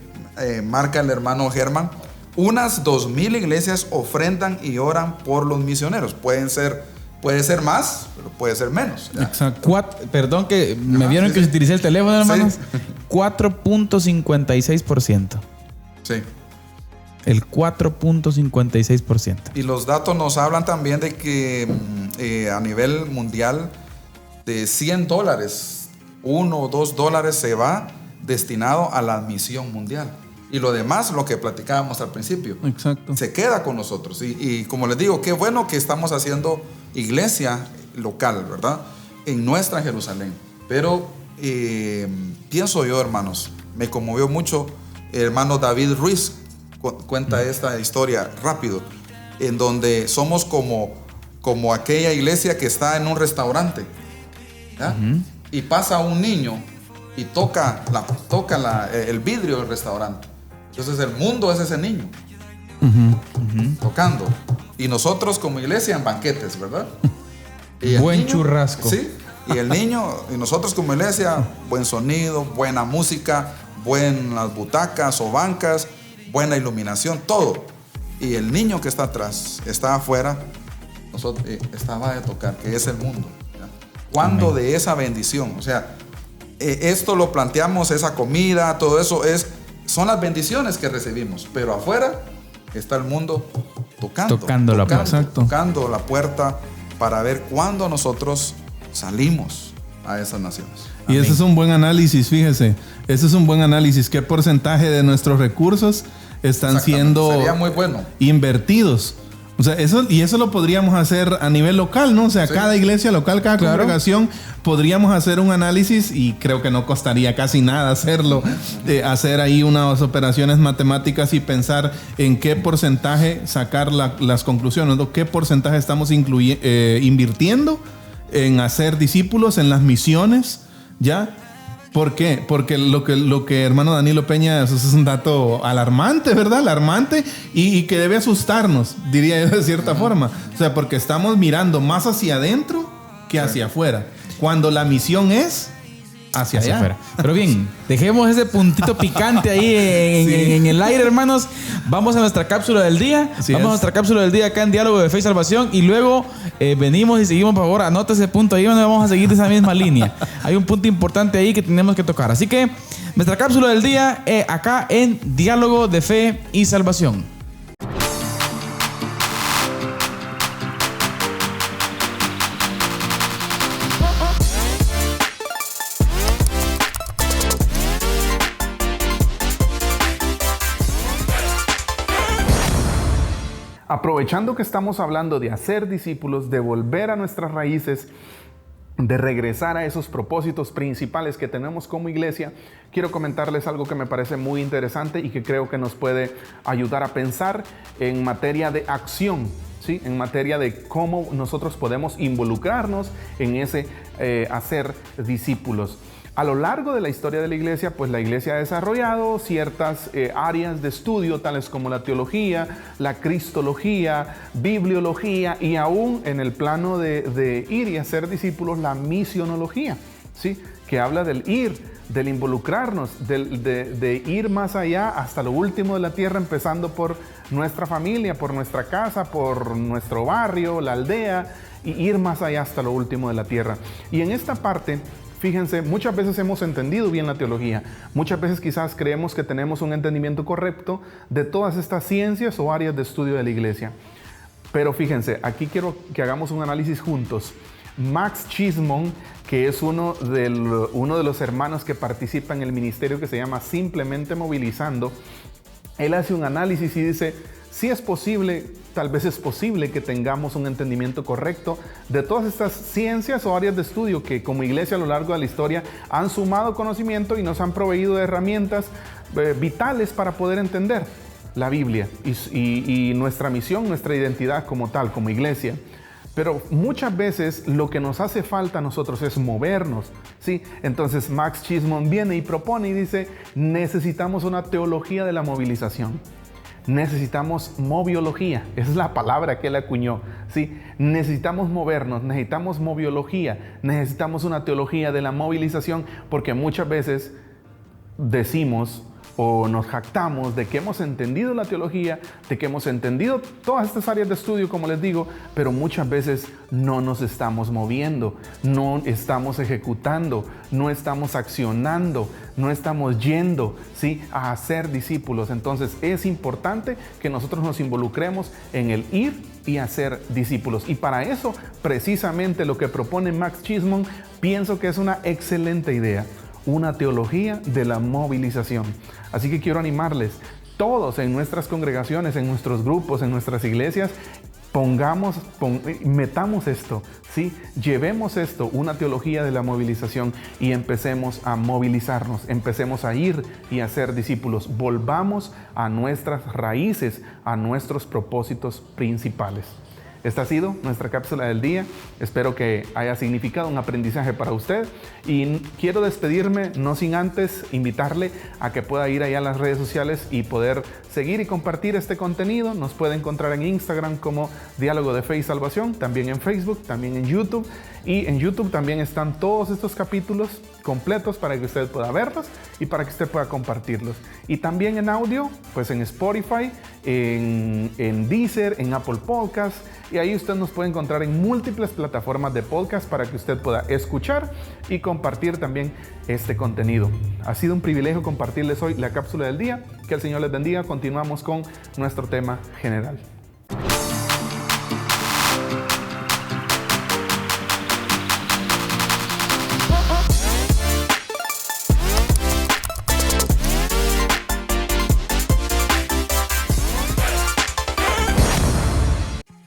marca el hermano Germán, unas 2,000 iglesias ofrendan y oran por los misioneros. Puede ser más, pero puede ser menos. ¿Ya? Exacto. Perdón que me vieron que utilicé el teléfono, hermanos. Sí. 4.56%. Sí. El 4.56%. Y los datos nos hablan también de que a nivel mundial de $100, $1 o $2 se va destinado a la misión mundial. Y lo demás, lo que platicábamos al principio, exacto, se queda con nosotros. Y como les digo, qué bueno que estamos haciendo iglesia local, ¿verdad? En nuestra Jerusalén. Pero pienso yo, hermanos, me conmovió mucho el hermano David Ruiz, cuenta esta historia rápido, en donde somos como aquella iglesia que está en un restaurante, ¿ya? Y pasa un niño y toca el vidrio del restaurante. Entonces el mundo es ese niño tocando, y nosotros como iglesia en banquetes, ¿verdad? Y buen niño, churrasco. Sí, y el niño y nosotros como iglesia, buen sonido, buena música, buenas butacas o bancas, buena iluminación, todo. Y el niño que está atrás, está afuera, estaba de tocar, que es el mundo. ¿Cuándo de esa bendición? O sea, esto lo planteamos, esa comida, todo eso son las bendiciones que recibimos, pero afuera está el mundo tocando la puerta para ver cuándo nosotros salimos a esas naciones. Y ese es un buen análisis, fíjese. Ese es un buen análisis. ¿Qué porcentaje de nuestros recursos están siendo sería muy bueno invertidos? O sea, eso lo podríamos hacer a nivel local, ¿no? O sea, sí, cada iglesia local, cada congregación, podríamos hacer un análisis, y creo que no costaría casi nada hacerlo, hacer ahí unas operaciones matemáticas y pensar en qué porcentaje sacar las conclusiones, ¿no? ¿Qué porcentaje estamos invirtiendo en hacer discípulos, en las misiones? ¿Ya? ¿Por qué? Porque lo que hermano Danilo Peña, eso es un dato alarmante, ¿verdad? Alarmante y que debe asustarnos, diría yo de cierta forma. O sea, porque estamos mirando más hacia adentro que hacia afuera, cuando la misión es hacia allá. Afuera. Pero bien, dejemos ese puntito picante ahí en el aire, hermanos. Vamos a nuestra cápsula del día. A nuestra cápsula del día acá en Diálogo de Fe y Salvación. Y luego venimos y seguimos, por favor. Anota ese punto ahí donde vamos a seguir de esa misma línea. Hay un punto importante ahí que tenemos que tocar. Así que nuestra cápsula del día acá en Diálogo de Fe y Salvación. aprovechando que estamos hablando de hacer discípulos, de volver a nuestras raíces, de regresar a esos propósitos principales que tenemos como iglesia, quiero comentarles algo que me parece muy interesante y que creo que nos puede ayudar a pensar en materia de acción, ¿sí? En materia de cómo nosotros podemos involucrarnos en ese hacer discípulos. A lo largo de la historia de la iglesia, pues la iglesia ha desarrollado ciertas áreas de estudio, tales como la teología, la cristología, bibliología y aún en el plano de ir y hacer discípulos, la misionología, ¿sí? Que habla del ir, del involucrarnos, de ir más allá hasta lo último de la tierra, empezando por nuestra familia, por nuestra casa, por nuestro barrio, la aldea, y ir más allá hasta lo último de la tierra. Y en esta parte, fíjense, muchas veces hemos entendido bien la teología, muchas veces quizás creemos que tenemos un entendimiento correcto de todas estas ciencias o áreas de estudio de la iglesia. Pero fíjense, aquí quiero que hagamos un análisis juntos. Max Chisholm, que es uno de los hermanos que participa en el ministerio que se llama Simplemente Movilizando, él hace un análisis y dice, sí es posible, tal vez es posible que tengamos un entendimiento correcto de todas estas ciencias o áreas de estudio que como iglesia a lo largo de la historia han sumado conocimiento y nos han proveído de herramientas vitales para poder entender la Biblia y nuestra misión, nuestra identidad como tal, como iglesia. Pero muchas veces lo que nos hace falta a nosotros es movernos, ¿sí? Entonces Max Chisholm viene y propone y dice, necesitamos una teología de la movilización. Necesitamos moviología, esa es la palabra que él acuñó, ¿sí? Necesitamos movernos, necesitamos moviología, necesitamos una teología de la movilización, porque muchas veces decimos o nos jactamos de que hemos entendido la teología, de que hemos entendido todas estas áreas de estudio, como les digo, pero muchas veces no nos estamos moviendo, no estamos ejecutando, no estamos accionando, no estamos yendo, ¿sí?, a hacer discípulos. Entonces es importante que nosotros nos involucremos en el ir y hacer discípulos. Y para eso, precisamente lo que propone Max Chisholm, pienso que es una excelente idea. Una teología de la movilización. Así que quiero animarles, todos en nuestras congregaciones, en nuestros grupos, en nuestras iglesias, metamos esto, ¿sí? Llevemos esto, una teología de la movilización, y empecemos a movilizarnos, empecemos a ir y a ser discípulos. Volvamos a nuestras raíces, a nuestros propósitos principales. Esta ha sido nuestra cápsula del día. Espero que haya significado un aprendizaje para usted. Y quiero despedirme, no sin antes invitarle a que pueda ir allá a las redes sociales y poder seguir y compartir este contenido. Nos puede encontrar en Instagram como Diálogo de Fe y Salvación, también en Facebook, también en YouTube. Y en YouTube también están todos estos capítulos completos para que usted pueda verlos y para que usted pueda compartirlos. Y también en audio, pues en Spotify, en Deezer, en Apple Podcasts. Y ahí usted nos puede encontrar en múltiples plataformas de podcast para que usted pueda escuchar y compartir también este contenido. Ha sido un privilegio compartirles hoy la cápsula del día. Que el Señor les bendiga. Continuamos con nuestro tema general.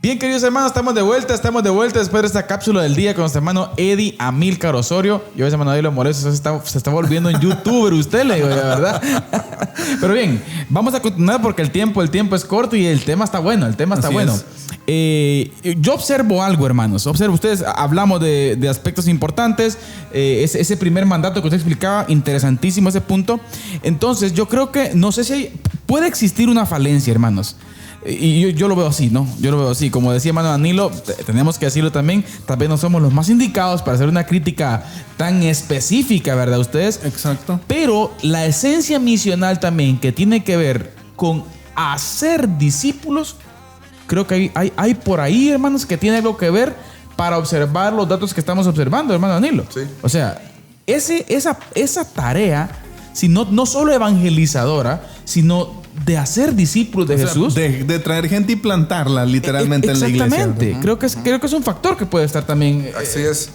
Bien, queridos hermanos, estamos de vuelta después de esta cápsula del día con nuestro hermano Eddie Amílcar Osorio. Yo a ese hermano Eddie lo molesto, se está volviendo en youtuber usted, le digo, la verdad. Pero bien, vamos a continuar porque el tiempo es corto y el tema está bueno, Yo observo algo, hermanos. Ustedes hablamos de aspectos importantes. Ese primer mandato que usted explicaba, interesantísimo ese punto. Entonces, yo creo que, no sé si puede existir una falencia, hermanos. Y yo lo veo así, ¿no? Yo lo veo así. Como decía hermano Danilo, tenemos que decirlo también. Tal vez no somos los más indicados para hacer una crítica tan específica, ¿verdad? Ustedes. Exacto. Pero la esencia misional también, que tiene que ver con hacer discípulos, creo que hay por ahí, hermanos, que tiene algo que ver para observar los datos que estamos observando, hermano Danilo. Sí. O sea, esa tarea, si no solo evangelizadora, sino de hacer discípulos de Jesús. De traer gente y plantarla literalmente en la iglesia. Exactamente. Creo que es un factor que puede estar también. Así es.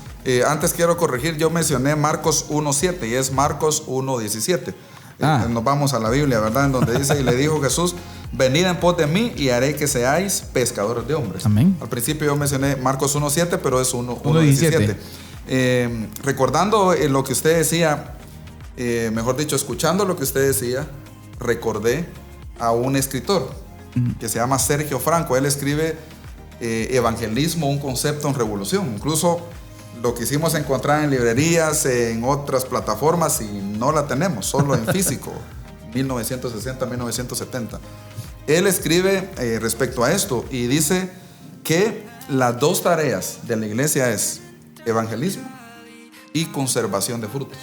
Antes quiero corregir, yo mencioné Marcos 1.7 y es Marcos 1.17. Nos vamos a la Biblia, ¿verdad? En donde dice, y le dijo Jesús, venid en pos de mí y haré que seáis pescadores de hombres. Amén. Al principio yo mencioné Marcos 1.7, pero es 1.17. 1.17. Recordando lo que usted decía, mejor dicho, escuchando lo que usted decía, recordé a un escritor que se llama Sergio Franco. Él escribe Evangelismo, un concepto en revolución. Incluso lo quisimos encontrar en librerías, en otras plataformas, y no la tenemos, solo en físico, 1960, 1970. Él escribe respecto a esto y dice que las dos tareas de la iglesia es evangelismo y conservación de frutos.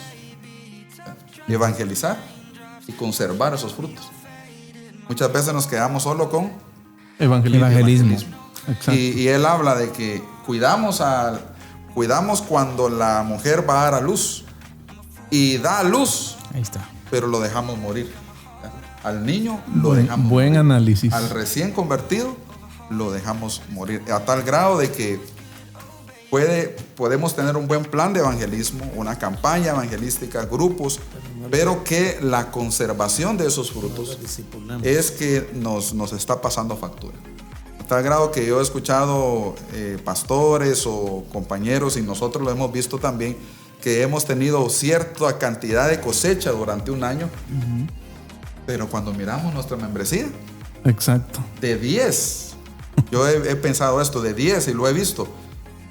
Evangelizar y conservar esos frutos. Muchas veces nos quedamos solo con Evangelismo. Exacto. Y él habla de que cuidamos cuando la mujer va a dar a luz y da a luz, Ahí está. pero lo dejamos morir. Al niño lo dejamos Buen morir. análisis. Al recién convertido lo dejamos morir, a tal grado de que podemos tener un buen plan de evangelismo, una campaña evangelística, grupos, pero que la conservación de esos frutos es que nos está pasando factura. A tal grado que yo he escuchado pastores o compañeros, y nosotros lo hemos visto también, que hemos tenido cierta cantidad de cosecha durante un año, pero cuando miramos nuestra membresía, Exacto. de 10, yo he pensado esto, de 10, y lo he visto,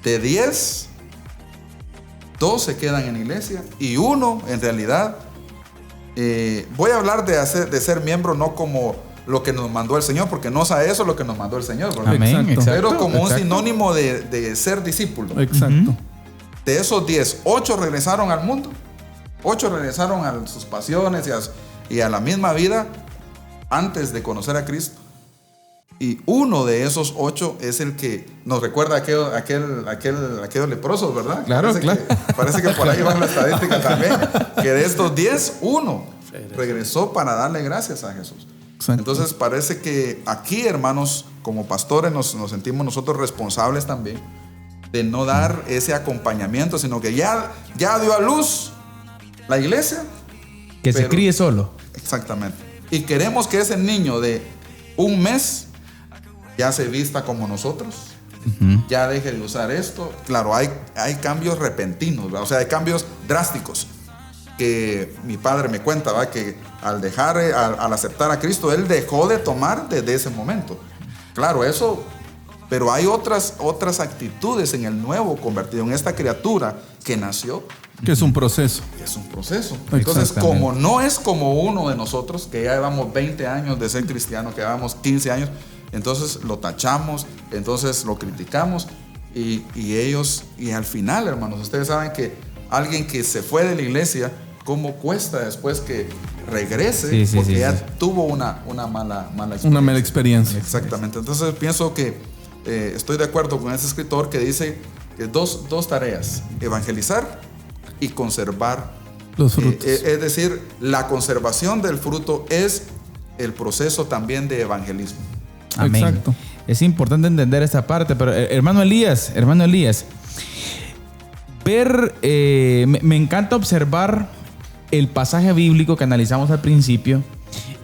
de 10, 2 se quedan en iglesia y 1 en realidad, voy a hablar de ser miembro no como lo que nos mandó el Señor, porque no es a eso lo que nos mandó el Señor, ¿verdad? Amén. Exacto. Exacto, Pero como un exacto. sinónimo de ser discípulo. Exacto. De esos 10, 8 regresaron al mundo, 8 regresaron a sus pasiones y a la misma vida antes de conocer a Cristo. Y uno de esos 8 es el que nos recuerda a aquellos leprosos, ¿verdad? Claro, claro. Parece que por ahí va la estadística también, que de estos 10, 1 regresó para darle gracias a Jesús. Exacto. Entonces parece que aquí, hermanos, como pastores nos sentimos nosotros responsables también de no dar ese acompañamiento, sino que ya dio a luz la iglesia. Que se Pero- críe solo. Exactamente. Y queremos que ese niño de un mes ya se vista como nosotros, ya deje de usar esto. Claro, hay cambios repentinos, ¿verdad? O sea, hay cambios drásticos que mi padre me cuenta, ¿verdad? Que al aceptar a Cristo, él dejó de tomar desde ese momento. Claro, eso, pero hay otras actitudes en el nuevo convertido, en esta criatura que nació, Que es un proceso. es un proceso. Entonces, Exactamente. como no es como uno de nosotros, que ya llevamos 20 años de ser cristiano, que llevamos 15 años, entonces lo tachamos, entonces lo criticamos, y al final, hermanos, ustedes saben que alguien que se fue de la iglesia, ¿cómo cuesta después que regrese? Sí, sí, porque sí, ya sí. tuvo una mala experiencia. Una mala experiencia. Exactamente. Entonces pienso que estoy de acuerdo con ese escritor que dice que dos tareas: evangelizar y conservar Los frutos. es decir, la conservación del fruto es el proceso también de evangelismo. Amén. Exacto. Es importante entender esta parte, pero hermano Elías, me encanta observar el pasaje bíblico que analizamos al principio.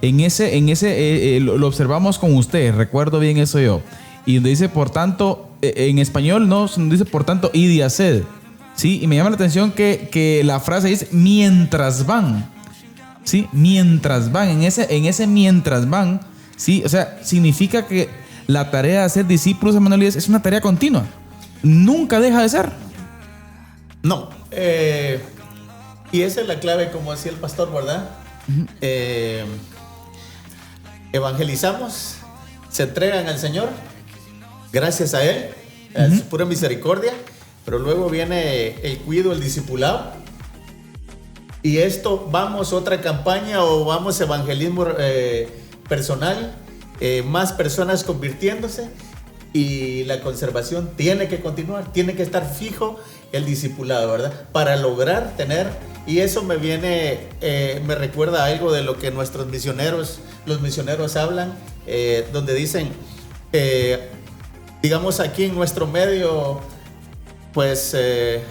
Lo observamos con usted, recuerdo bien eso yo. Y donde dice, por tanto, en español no, dice, por tanto, id y haced. ¿Sí? Y me llama la atención que la frase dice, mientras van. ¿Sí? Mientras van. En ese mientras van, ¿sí? O sea, significa que la tarea de hacer discípulos, hermano Elías, es una tarea continua. Nunca deja de ser. No. Y esa es la clave, como decía el pastor, ¿verdad? Evangelizamos, se entregan al Señor, gracias a Él, a su pura misericordia, pero luego viene el cuidado, el discipulado. Y esto, vamos otra campaña o vamos evangelismo personal, más personas convirtiéndose, y la conservación tiene que continuar, tiene que estar fijo el discipulado, ¿verdad? Para lograr tener, y eso me recuerda algo de lo que los misioneros hablan, donde dicen, digamos aquí en nuestro medio, pues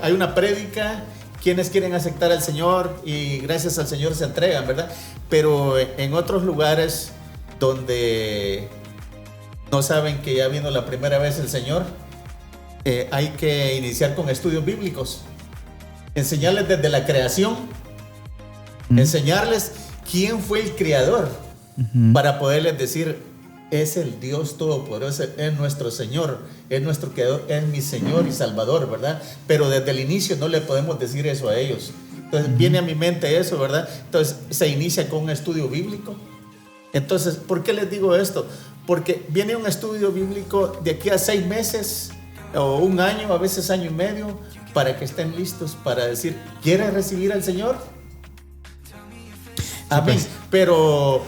hay una prédica, quienes quieren aceptar al Señor y gracias al Señor se entregan, ¿verdad? Pero en otros lugares donde no saben que ya vino la primera vez el Señor, hay que iniciar con estudios bíblicos. Enseñarles desde la creación, enseñarles quién fue el creador, para poderles decir, es el Dios Todopoderoso, es nuestro Señor, es nuestro creador, es mi Señor y Salvador, ¿verdad? Pero desde el inicio no le podemos decir eso a ellos. Entonces viene a mi mente eso, ¿verdad? Entonces se inicia con un estudio bíblico. Entonces, ¿por qué les digo esto? Porque viene un estudio bíblico de aquí a 6 meses o un año, a veces año y medio, para que estén listos para decir, ¿quieres recibir al Señor? Amén. Pues. Pero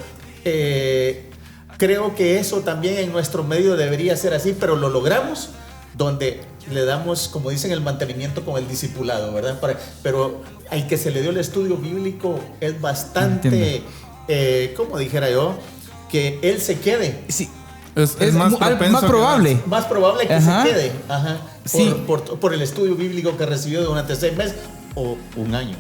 creo que eso también en nuestro medio debería ser así, pero lo logramos donde le damos, como dicen, el mantenimiento con el discipulado, ¿verdad? Pero al que se le dio el estudio bíblico es bastante, como dijera yo, que él se quede. Sí. Es más probable. Más probable que se quede. Sí. Por el estudio bíblico que recibió durante 6 meses o un año.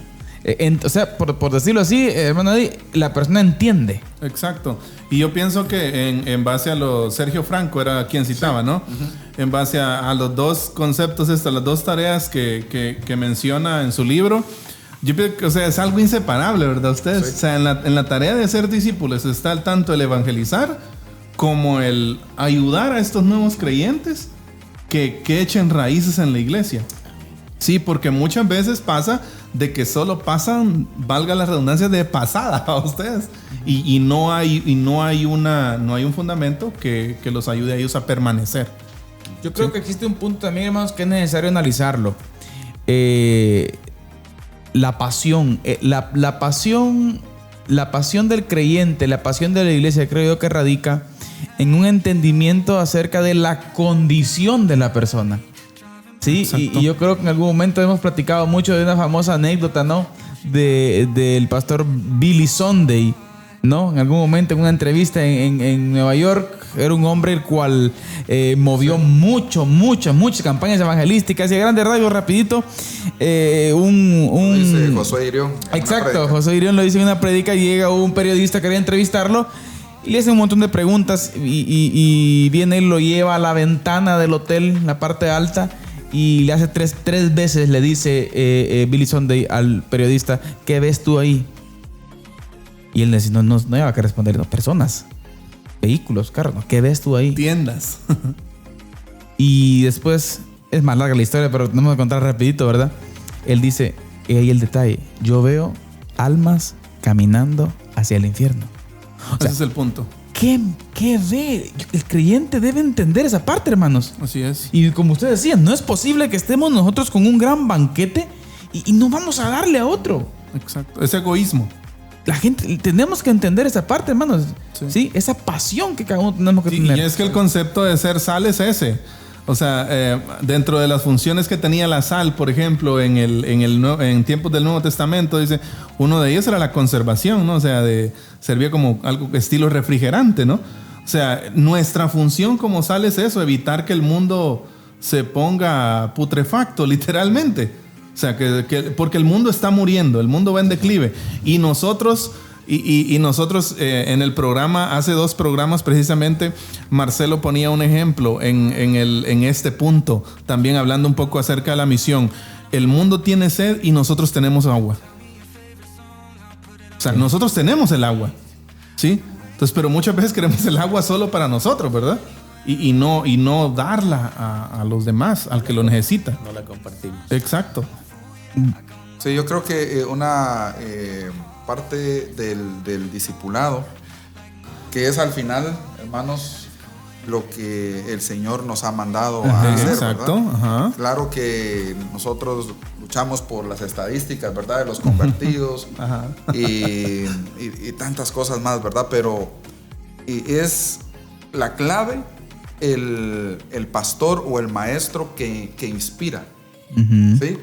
O sea, por decirlo así, hermano Eddie, la persona entiende. Exacto. Y yo pienso que en base a lo Sergio Franco era quien citaba, ¿no? En base a los dos conceptos, las 2 tareas que menciona en su libro, yo pienso que, o sea, es algo inseparable, ¿verdad? Ustedes, o sea, en la tarea de ser discípulos está tanto el evangelizar como el ayudar a estos nuevos creyentes que echen raíces en la iglesia. Sí, porque muchas veces pasa de que solo pasan, valga la redundancia, de pasada a ustedes y no hay un fundamento que los ayude a ellos a permanecer. Yo creo que existe un punto también, hermanos, que es necesario analizarlo. La pasión, la pasión del creyente, la pasión de la iglesia, creo yo que radica en un entendimiento acerca de la condición de la persona. Sí, y yo creo que en algún momento hemos platicado mucho de una famosa anécdota, ¿no? Del pastor Billy Sunday, ¿no? En algún momento en una entrevista en Nueva York, era un hombre el cual movió muchas campañas evangelísticas y a grandes rasgos, rapidito, dice Josué Irión. Exacto, Josué Irión lo dice en una prédica y llega un periodista que quería entrevistarlo y le hace un montón de preguntas y viene y lo lleva a la ventana del hotel, la parte alta, y le hace tres veces, le dice Billy Sunday al periodista, ¿qué ves tú ahí? Y él le dice, no iba a responder, no, personas, vehículos, carros, ¿no? ¿Qué ves tú ahí? Tiendas. Y después, es más larga la historia, pero tenemos que contar rapidito, ¿verdad? Él dice, y ahí el detalle, yo veo almas caminando hacia el infierno. O sea, ese es el punto. ¿Qué ve? El creyente debe entender esa parte, hermanos. Así es. Y como usted decía, no es posible que estemos nosotros con un gran banquete y no vamos a darle a otro. Exacto. Es egoísmo. La gente, tenemos que entender esa parte, hermanos. Sí. Esa pasión que cada uno tenemos que tener. Y es que el concepto de ser sal es ese. O sea, dentro de las funciones que tenía la sal, por ejemplo, en tiempos del Nuevo Testamento, dice, uno de ellos era la conservación, ¿no? O sea, servía como algo estilo refrigerante, ¿no? O sea, nuestra función como sal es eso, evitar que el mundo se ponga putrefacto, literalmente. O sea, porque el mundo está muriendo, el mundo va en declive. Y nosotros... Y nosotros en el programa, hace 2 programas precisamente, Marcelo ponía un ejemplo en este punto, también hablando un poco acerca de la misión. El mundo tiene sed y nosotros tenemos agua. O sea, nosotros tenemos el agua, ¿sí? Entonces, pero muchas veces queremos el agua solo para nosotros, ¿verdad? Y no darla a los demás, al que lo necesita. No la compartimos. Exacto. Sí, yo creo que una... parte del discipulado, que es al final, hermanos, lo que el Señor nos ha mandado a hacer, exacto, ¿verdad? Ajá. Claro que nosotros luchamos por las estadísticas, ¿verdad? De los convertidos y tantas cosas más, ¿verdad? Pero es la clave el pastor o el maestro que inspira, ¿sí?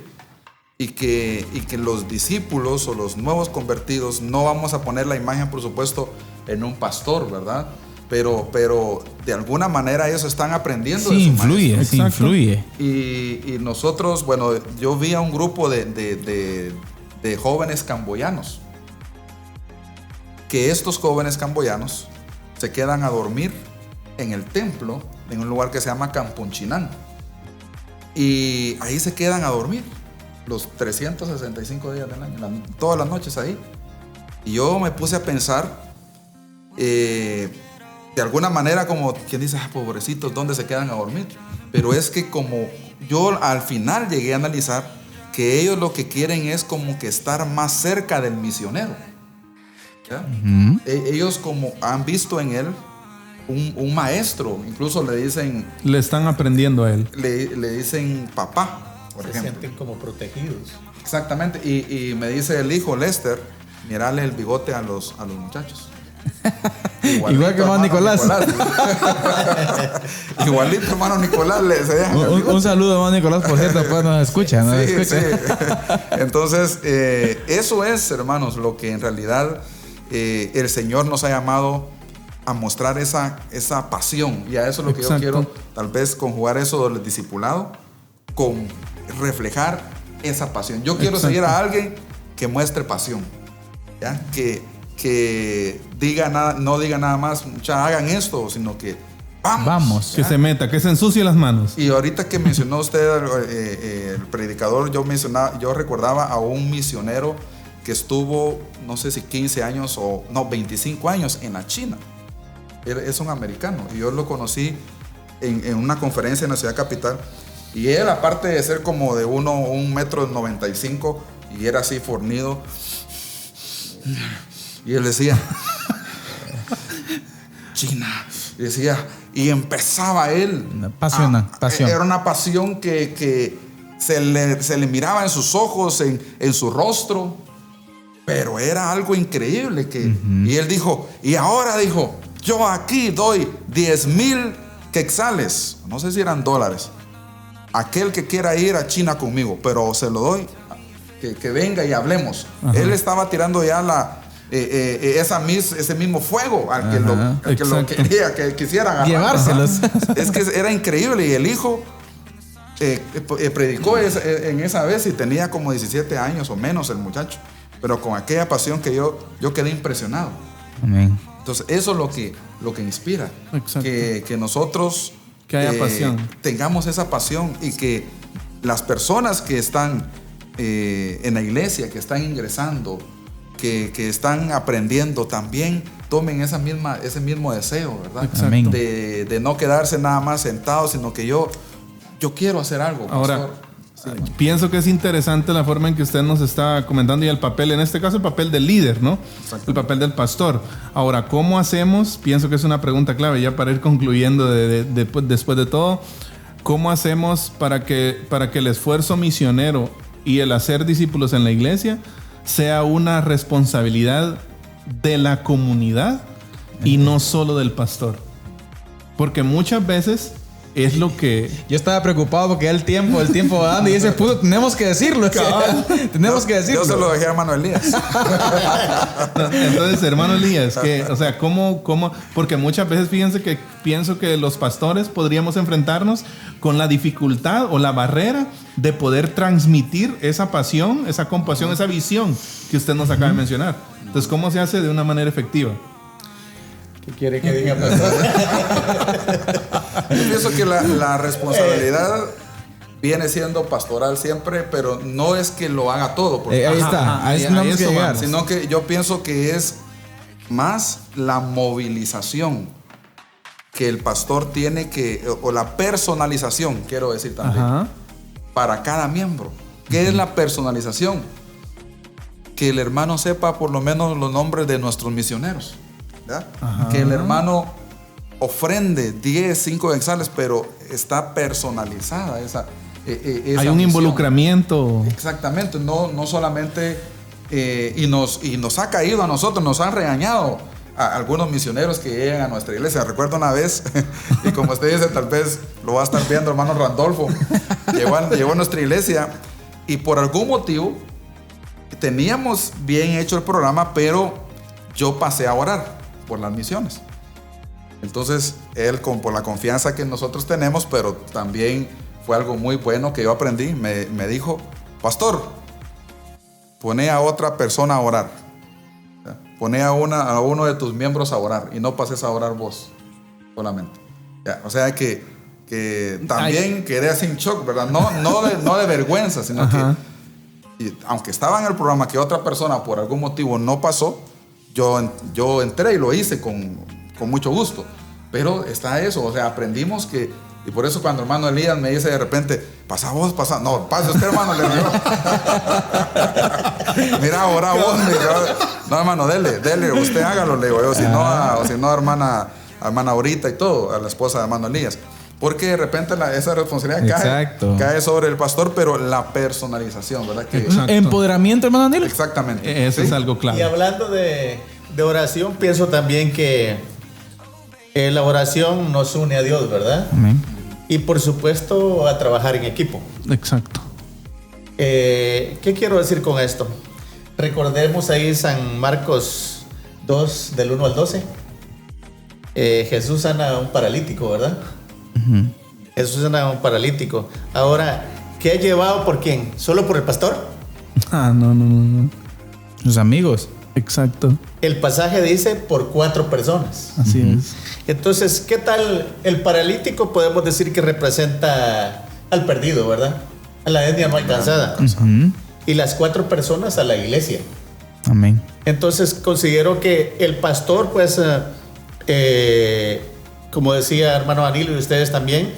Y que los discípulos o los nuevos convertidos, no vamos a poner la imagen, por supuesto, en un pastor, ¿verdad? Pero de alguna manera ellos están aprendiendo de su maestro. Sí, influye. Y nosotros, bueno, yo vi a un grupo de jóvenes camboyanos, que estos jóvenes camboyanos se quedan a dormir en el templo, en un lugar que se llama Campunchinán. Y ahí se quedan a dormir los 365 días del año, todas las noches ahí. Y yo me puse a pensar, de alguna manera, como quien dice, pobrecitos, ¿dónde se quedan a dormir? Pero es que como yo al final llegué a analizar que ellos lo que quieren es como que estar más cerca del misionero. ¿Ya? Ellos como han visto en él un maestro, incluso le dicen... Le están aprendiendo a él. Le dicen papá, por ejemplo. Se sienten como protegidos. Exactamente, y me dice el hijo Lester, mirarle el bigote a los muchachos. Igual que hermano Nicolás. Igualito hermano Nicolás. Un saludo hermano Nicolás, por cierto, pues nos escucha, ¿no? Sí, sí. Entonces, eso es, hermanos, lo que en realidad el Señor nos ha llamado a mostrar esa pasión. Y a eso es lo que yo quiero, tal vez conjugar eso del discipulado con reflejar esa pasión. Yo quiero seguir a alguien que muestre pasión, ¿ya? Que no diga nada más, hagan esto, sino que vamos. Que se meta, que se ensucie las manos. Y ahorita que mencionó usted el predicador, yo recordaba a un misionero que estuvo, no sé si 15 años o 25 años en la China. Es un americano y yo lo conocí en una conferencia en la ciudad capital. Y él, aparte de ser como de 1,95 m y era así fornido, y él decía China, y decía, y empezaba él pasión. Era una pasión que se le miraba en sus ojos, en su rostro, pero era algo increíble y él dijo, y ahora dijo, yo aquí doy 10,000 quetzales, no sé si eran dólares, aquel que quiera ir a China conmigo, pero se lo doy, que venga y hablemos. Ajá. Él estaba tirando ya ese mismo fuego al que lo quería, que quisieran llevárselos. Es que era increíble. Y el hijo predicó en esa vez y tenía como 17 años o menos el muchacho, pero con aquella pasión que yo quedé impresionado. Amén. Entonces eso es lo que inspira. Que nosotros que haya pasión, tengamos esa pasión, y que las personas que están en la iglesia, que están ingresando, que están aprendiendo, también tomen ese mismo deseo, ¿verdad? De no quedarse nada más sentados, sino que yo quiero hacer algo. Ahora, pienso que es interesante la forma en que usted nos está comentando, y el papel, en este caso el papel del líder, ¿no? El papel del pastor. Ahora, ¿cómo hacemos? Pienso que es una pregunta clave ya para ir concluyendo después de todo. ¿Cómo hacemos para que el esfuerzo misionero y el hacer discípulos en la iglesia sea una responsabilidad de la comunidad y no solo del pastor? Porque muchas veces es lo que... Yo estaba preocupado porque el tiempo va dando y ese punto tenemos que decirlo. Tenemos que decirlo. Yo se lo dejé a hermano Elías. Entonces, hermano Elías, ¿cómo? Porque muchas veces pienso que los pastores podríamos enfrentarnos con la dificultad o la barrera de poder transmitir esa pasión, esa compasión, esa visión que usted nos acaba de mencionar. Entonces, ¿cómo se hace de una manera efectiva? ¿Qué quiere que diga, pastor? Yo pienso que la responsabilidad viene siendo pastoral siempre, pero no es que lo haga todo. Porque, ahí está, ahí tenemos que llegar. Sino que yo pienso que es más la movilización que el pastor tiene o la personalización, quiero decir también, para cada miembro. ¿Qué es la personalización? Que el hermano sepa por lo menos los nombres de nuestros misioneros. Que el hermano ofrende 5 quetzales, pero está personalizada esa hay un misión. Involucramiento. Exactamente, no solamente y nos ha caído a nosotros, nos han regañado a algunos misioneros que llegan a nuestra iglesia. Recuerdo una vez, y como usted dice, tal vez lo va a estar viendo hermano Randolfo, llegó a nuestra iglesia y por algún motivo teníamos bien hecho el programa, pero yo pasé a orar por las misiones. Entonces él, por la confianza que nosotros tenemos, pero también fue algo muy bueno que yo aprendí, me dijo: pastor, pone a otra persona a orar. poné a uno de tus miembros a orar y no pases a orar vos solamente. Ya, o sea que también quedé así en shock, ¿verdad? No de vergüenza, sino Ajá. que aunque estaba en el programa que otra persona por algún motivo no pasó, yo entré y lo hice con mucho gusto. Pero está eso, o sea, aprendimos que, y por eso cuando hermano Elías me dice de repente, pasa vos, pasa, no, pase usted, hermano, le digo. Mira, ahora vos, me digo, no, hermano, dele, usted hágalo, le digo yo, si no, hermana ahorita y todo, a la esposa de hermano Elías. Porque de repente esa responsabilidad cae sobre el pastor, pero la personalización, ¿verdad? Exacto. Empoderamiento, hermano Daniel. Exactamente. Eso es algo clave. Y hablando de oración, pienso también que la oración nos une a Dios, ¿verdad? Amén. Y por supuesto a trabajar en equipo. Exacto. ¿Qué quiero decir con esto? Recordemos ahí San Marcos 2, del 1 al 12. Jesús sana a un paralítico, ¿verdad? Jesús sana a un paralítico. Ahora, ¿qué ha llevado por quién? ¿Solo por el pastor? No. Sus amigos. Exacto. El pasaje dice por 4 personas. Así es. Entonces, ¿qué tal el paralítico? Podemos decir que representa al perdido, ¿verdad? A la etnia no alcanzada. Y las 4 personas a la iglesia. Amén. Entonces, considero que el pastor, pues, como decía hermano Danilo y ustedes también,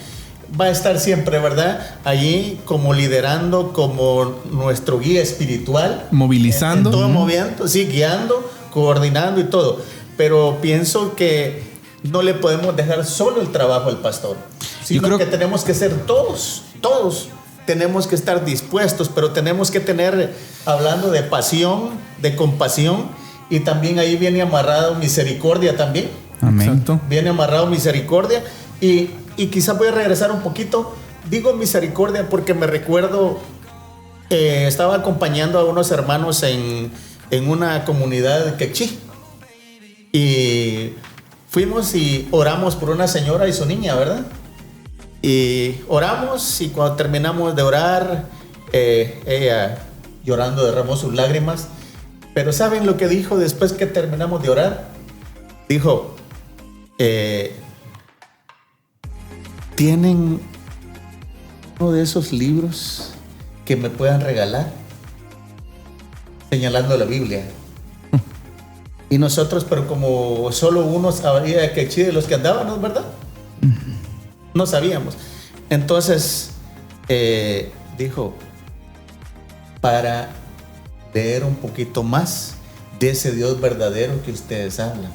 va a estar siempre, ¿verdad? Allí como liderando, como nuestro guía espiritual. Movilizando. En todo movimiento, sí, guiando, coordinando y todo. Pero pienso que no le podemos dejar solo el trabajo al pastor, sino que tenemos que ser todos tenemos que estar dispuestos, pero tenemos que tener, hablando de pasión, de compasión, y también ahí viene amarrado misericordia también. Amén. Exacto. Viene amarrado misericordia y quizás voy a regresar un poquito. Digo misericordia porque me recuerdo, estaba acompañando a unos hermanos en una comunidad de quechí y fuimos y oramos por una señora y su niña, ¿verdad? Y oramos y cuando terminamos de orar, ella llorando derramó sus lágrimas. Pero ¿saben lo que dijo después que terminamos de orar? Dijo, ¿tienen uno de esos libros que me puedan regalar? Señalando la Biblia. Y nosotros, pero como solo uno sabía que de los que andábamos, ¿verdad? No sabíamos. Entonces, dijo, para leer un poquito más de ese Dios verdadero que ustedes hablan.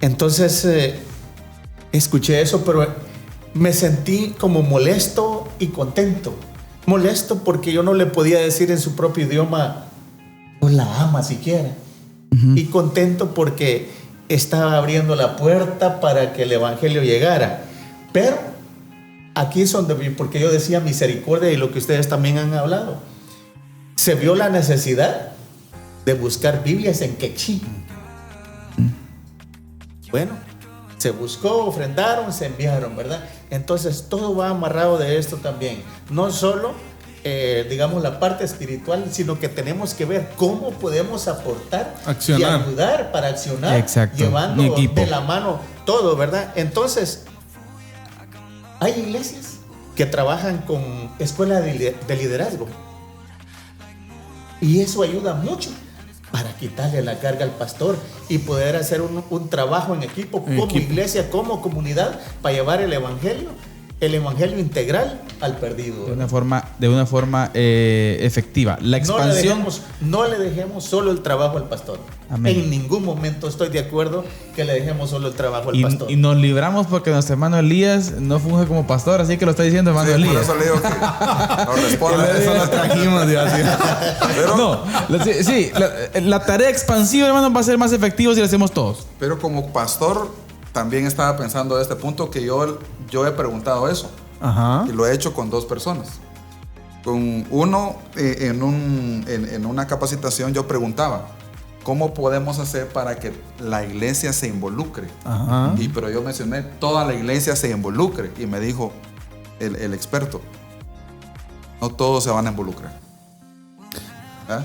Entonces, escuché eso, pero me sentí como molesto y contento. Molesto porque yo no le podía decir en su propio idioma, pues la ama siquiera. Y contento porque estaba abriendo la puerta para que el evangelio llegara. Pero aquí es donde, porque yo decía misericordia y lo que ustedes también han hablado, se vio la necesidad de buscar Biblias en quechí. Bueno, se buscó, ofrendaron, se enviaron, ¿verdad? Entonces todo va amarrado de esto también. No solo, digamos, la parte espiritual, sino que tenemos que ver cómo podemos aportar y ayudar para accionar. Exacto. Llevando de la mano todo, ¿verdad? Entonces, hay iglesias que trabajan con escuela de liderazgo. Y eso ayuda mucho para quitarle la carga al pastor y poder hacer un trabajo en equipo como iglesia, como comunidad, para llevar el evangelio integral al perdido. De una forma efectiva. La expansión. No le dejemos solo el trabajo al pastor. Amén. En ningún momento estoy de acuerdo que le dejemos solo el trabajo al pastor. Y nos libramos porque nuestro hermano Elías no funge como pastor, así que lo está diciendo hermano Elías. Por eso le digo que no responda. Eso lo trajimos, Dios. Pero, No, la tarea expansiva, hermano, va a ser más efectiva si lo hacemos todos. pero como pastor, también estaba pensando de este punto que yo he preguntado eso. Ajá. Y lo he hecho con 2 personas. Con uno, en una capacitación, yo preguntaba, ¿cómo podemos hacer para que la iglesia se involucre? Ajá. Pero yo mencioné, toda la iglesia se involucre. Y me dijo el experto, no todos se van a involucrar. ¿Ah?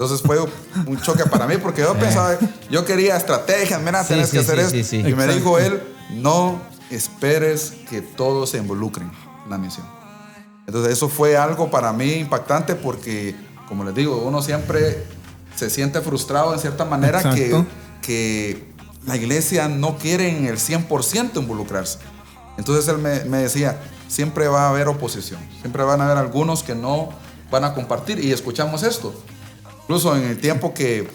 Entonces fue un choque para mí porque yo pensaba, yo quería estrategias, mira, tenés que hacer esto. Y me dijo él, no esperes que todos se involucren en la misión. Entonces eso fue algo para mí impactante porque, como les digo, uno siempre se siente frustrado en cierta manera que la iglesia no quiere en el 100% involucrarse. Entonces él me decía, siempre va a haber oposición, siempre van a haber algunos que no van a compartir, y escuchamos esto. Incluso en el tiempo que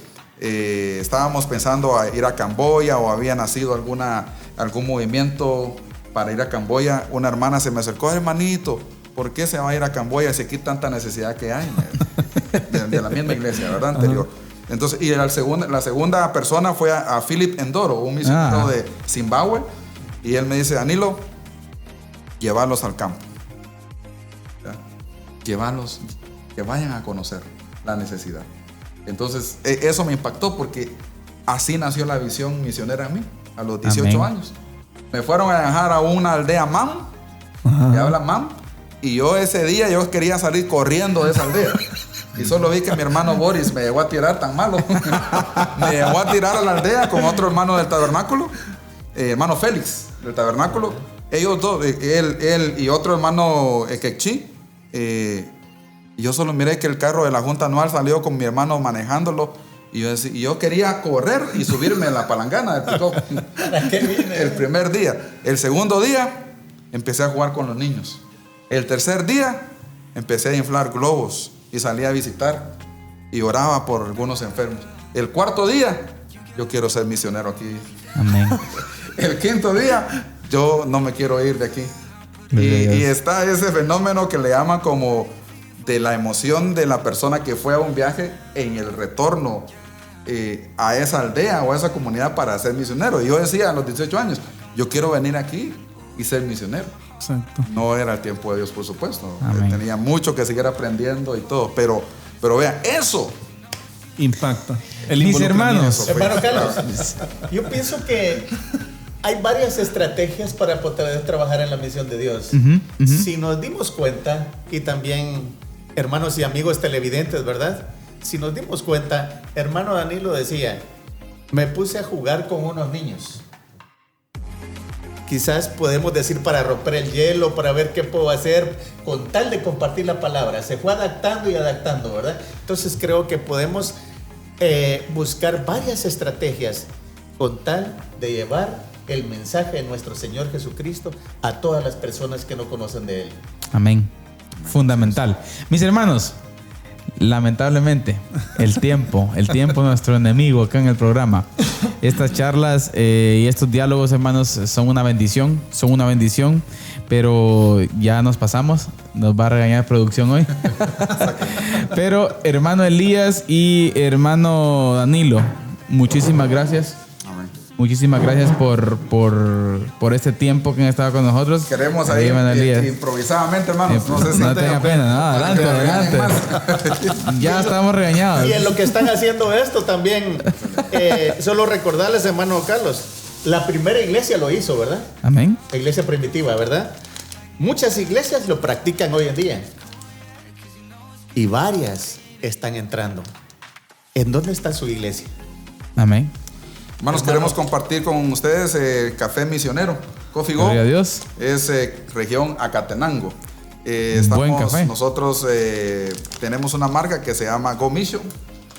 estábamos pensando a ir a Camboya o había nacido algún movimiento para ir a Camboya, una hermana se me acercó, hermanito, ¿por qué se va a ir a Camboya si aquí tanta necesidad que hay de la misma iglesia, ¿verdad? Anterior. Entonces, y la segunda persona fue a Philip Endoro, un misionero de Zimbabue, y él me dice, Danilo, llévalos al campo, ¿ya? Llévalos, que vayan a conocer la necesidad. Entonces, eso me impactó porque así nació la visión misionera en mí, a los 18 años. Me fueron a dejar a una aldea Mam, que habla Mam, y yo ese día yo quería salir corriendo de esa aldea. Y solo vi que mi hermano Boris me llegó a tirar tan malo. Me llegó a tirar a la aldea con otro hermano del tabernáculo, hermano Félix del tabernáculo. Ellos dos, él y otro hermano Kekchi. Y yo solo miré que el carro de la Junta Anual salió con mi hermano manejándolo. Y yo quería correr y subirme en la palangana del pick-up. El primer día. El segundo día empecé a jugar con los niños. El tercer día empecé a inflar globos y salí a visitar y oraba por algunos enfermos. El cuarto día, yo quiero ser misionero aquí. Amén. El quinto día, yo no me quiero ir de aquí. Y está ese fenómeno que le llaman como de la emoción de la persona que fue a un viaje en el retorno a esa aldea o a esa comunidad para ser misionero. Y yo decía a los 18 años, yo quiero venir aquí y ser misionero. Exacto. No era el tiempo de Dios, por supuesto. Amén. Tenía mucho que seguir aprendiendo y todo, pero vean, eso impacta. Mis hermanos. Hermano Carlos, yo pienso que hay varias estrategias para poder trabajar en la misión de Dios. Si nos dimos cuenta, y también hermanos y amigos televidentes, ¿verdad? Si nos dimos cuenta, hermano Danilo decía, me puse a jugar con unos niños. Quizás podemos decir para romper el hielo, para ver qué puedo hacer con tal de compartir la palabra. Se fue adaptando y adaptando, ¿verdad? Entonces creo que podemos buscar varias estrategias con tal de llevar el mensaje de nuestro Señor Jesucristo a todas las personas que no conocen de Él. Amén. Fundamental. Mis hermanos, lamentablemente, el tiempo nuestro enemigo acá en el programa. Estas charlas y estos diálogos, hermanos, son una bendición, pero ya nos pasamos. Nos va a regañar producción hoy. Pero hermano Elías y hermano Danilo, muchísimas gracias. Muchísimas gracias por este tiempo que han estado con nosotros. Queremos ahí improvisadamente, hermanos. No sé si no tenga pena, no, adelante. Ya estamos regañados. Y en lo que están haciendo esto también, solo recordarles, hermano Carlos, la primera iglesia lo hizo, ¿verdad? Amén. La iglesia primitiva, ¿verdad? Muchas iglesias lo practican hoy en día. Y varias están entrando. ¿En dónde está su iglesia? Amén. Hermanos, queremos compartir con ustedes el café misionero, Coffee Go. Gloria a Dios. Es región Acatenango. Buen café. Nosotros tenemos una marca que se llama Go Mission,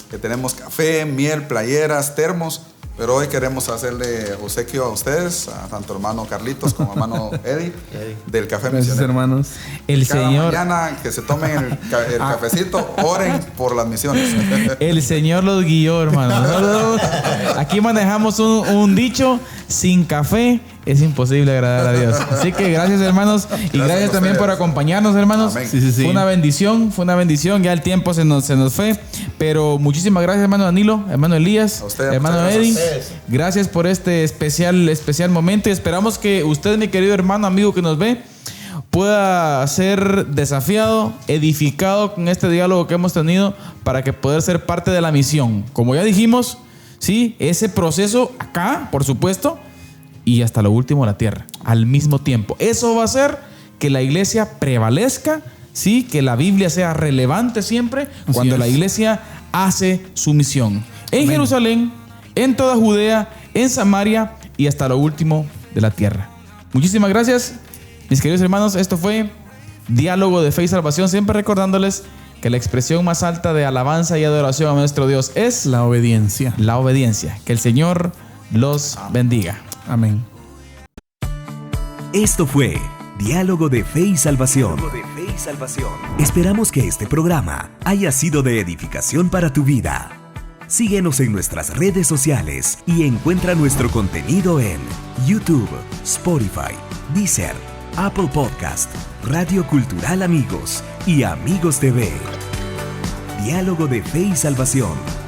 que tenemos café, miel, playeras, termos, pero hoy queremos hacerle obsequio a ustedes, a tanto hermano Carlitos como hermano Eddie, del café Gracias, misionero. hermanos. El Cada Señor. mañana que se tomen el cafecito, oren por las misiones. El Señor los guió, hermano. Aquí manejamos un dicho: sin café es imposible agradar a Dios. Así que gracias, hermanos, y gracias también por acompañarnos, hermanos. Amén. Sí. Fue una bendición. Ya el tiempo se nos fue, pero muchísimas gracias, hermano Danilo, hermano Elías, A usted, hermano muchas Eddie. gracias. Gracias por este especial momento, y esperamos que usted, mi querido hermano, amigo que nos ve, pueda ser desafiado, edificado con este diálogo que hemos tenido para que poder ser parte de la misión. Como ya dijimos, sí, ese proceso acá, por supuesto, y hasta lo último la tierra, al mismo tiempo. Eso va a hacer que la iglesia prevalezca, sí, que la Biblia sea relevante siempre. Así Cuando es. la iglesia hace su misión en Jerusalén, en toda Judea, en Samaria y hasta lo último de la tierra. Muchísimas gracias, mis queridos hermanos. Esto fue Diálogo de Fe y Salvación, siempre recordándoles que la expresión más alta de alabanza y adoración a nuestro Dios es la obediencia. La obediencia. Que el Señor los bendiga. Amén. Esto fue Diálogo de Fe y Salvación. Esperamos que este programa haya sido de edificación para tu vida. Síguenos en nuestras redes sociales y encuentra nuestro contenido en YouTube, Spotify, Deezer, Apple Podcast, Radio Cultural Amigos y Amigos TV. Diálogo de Fe y Salvación.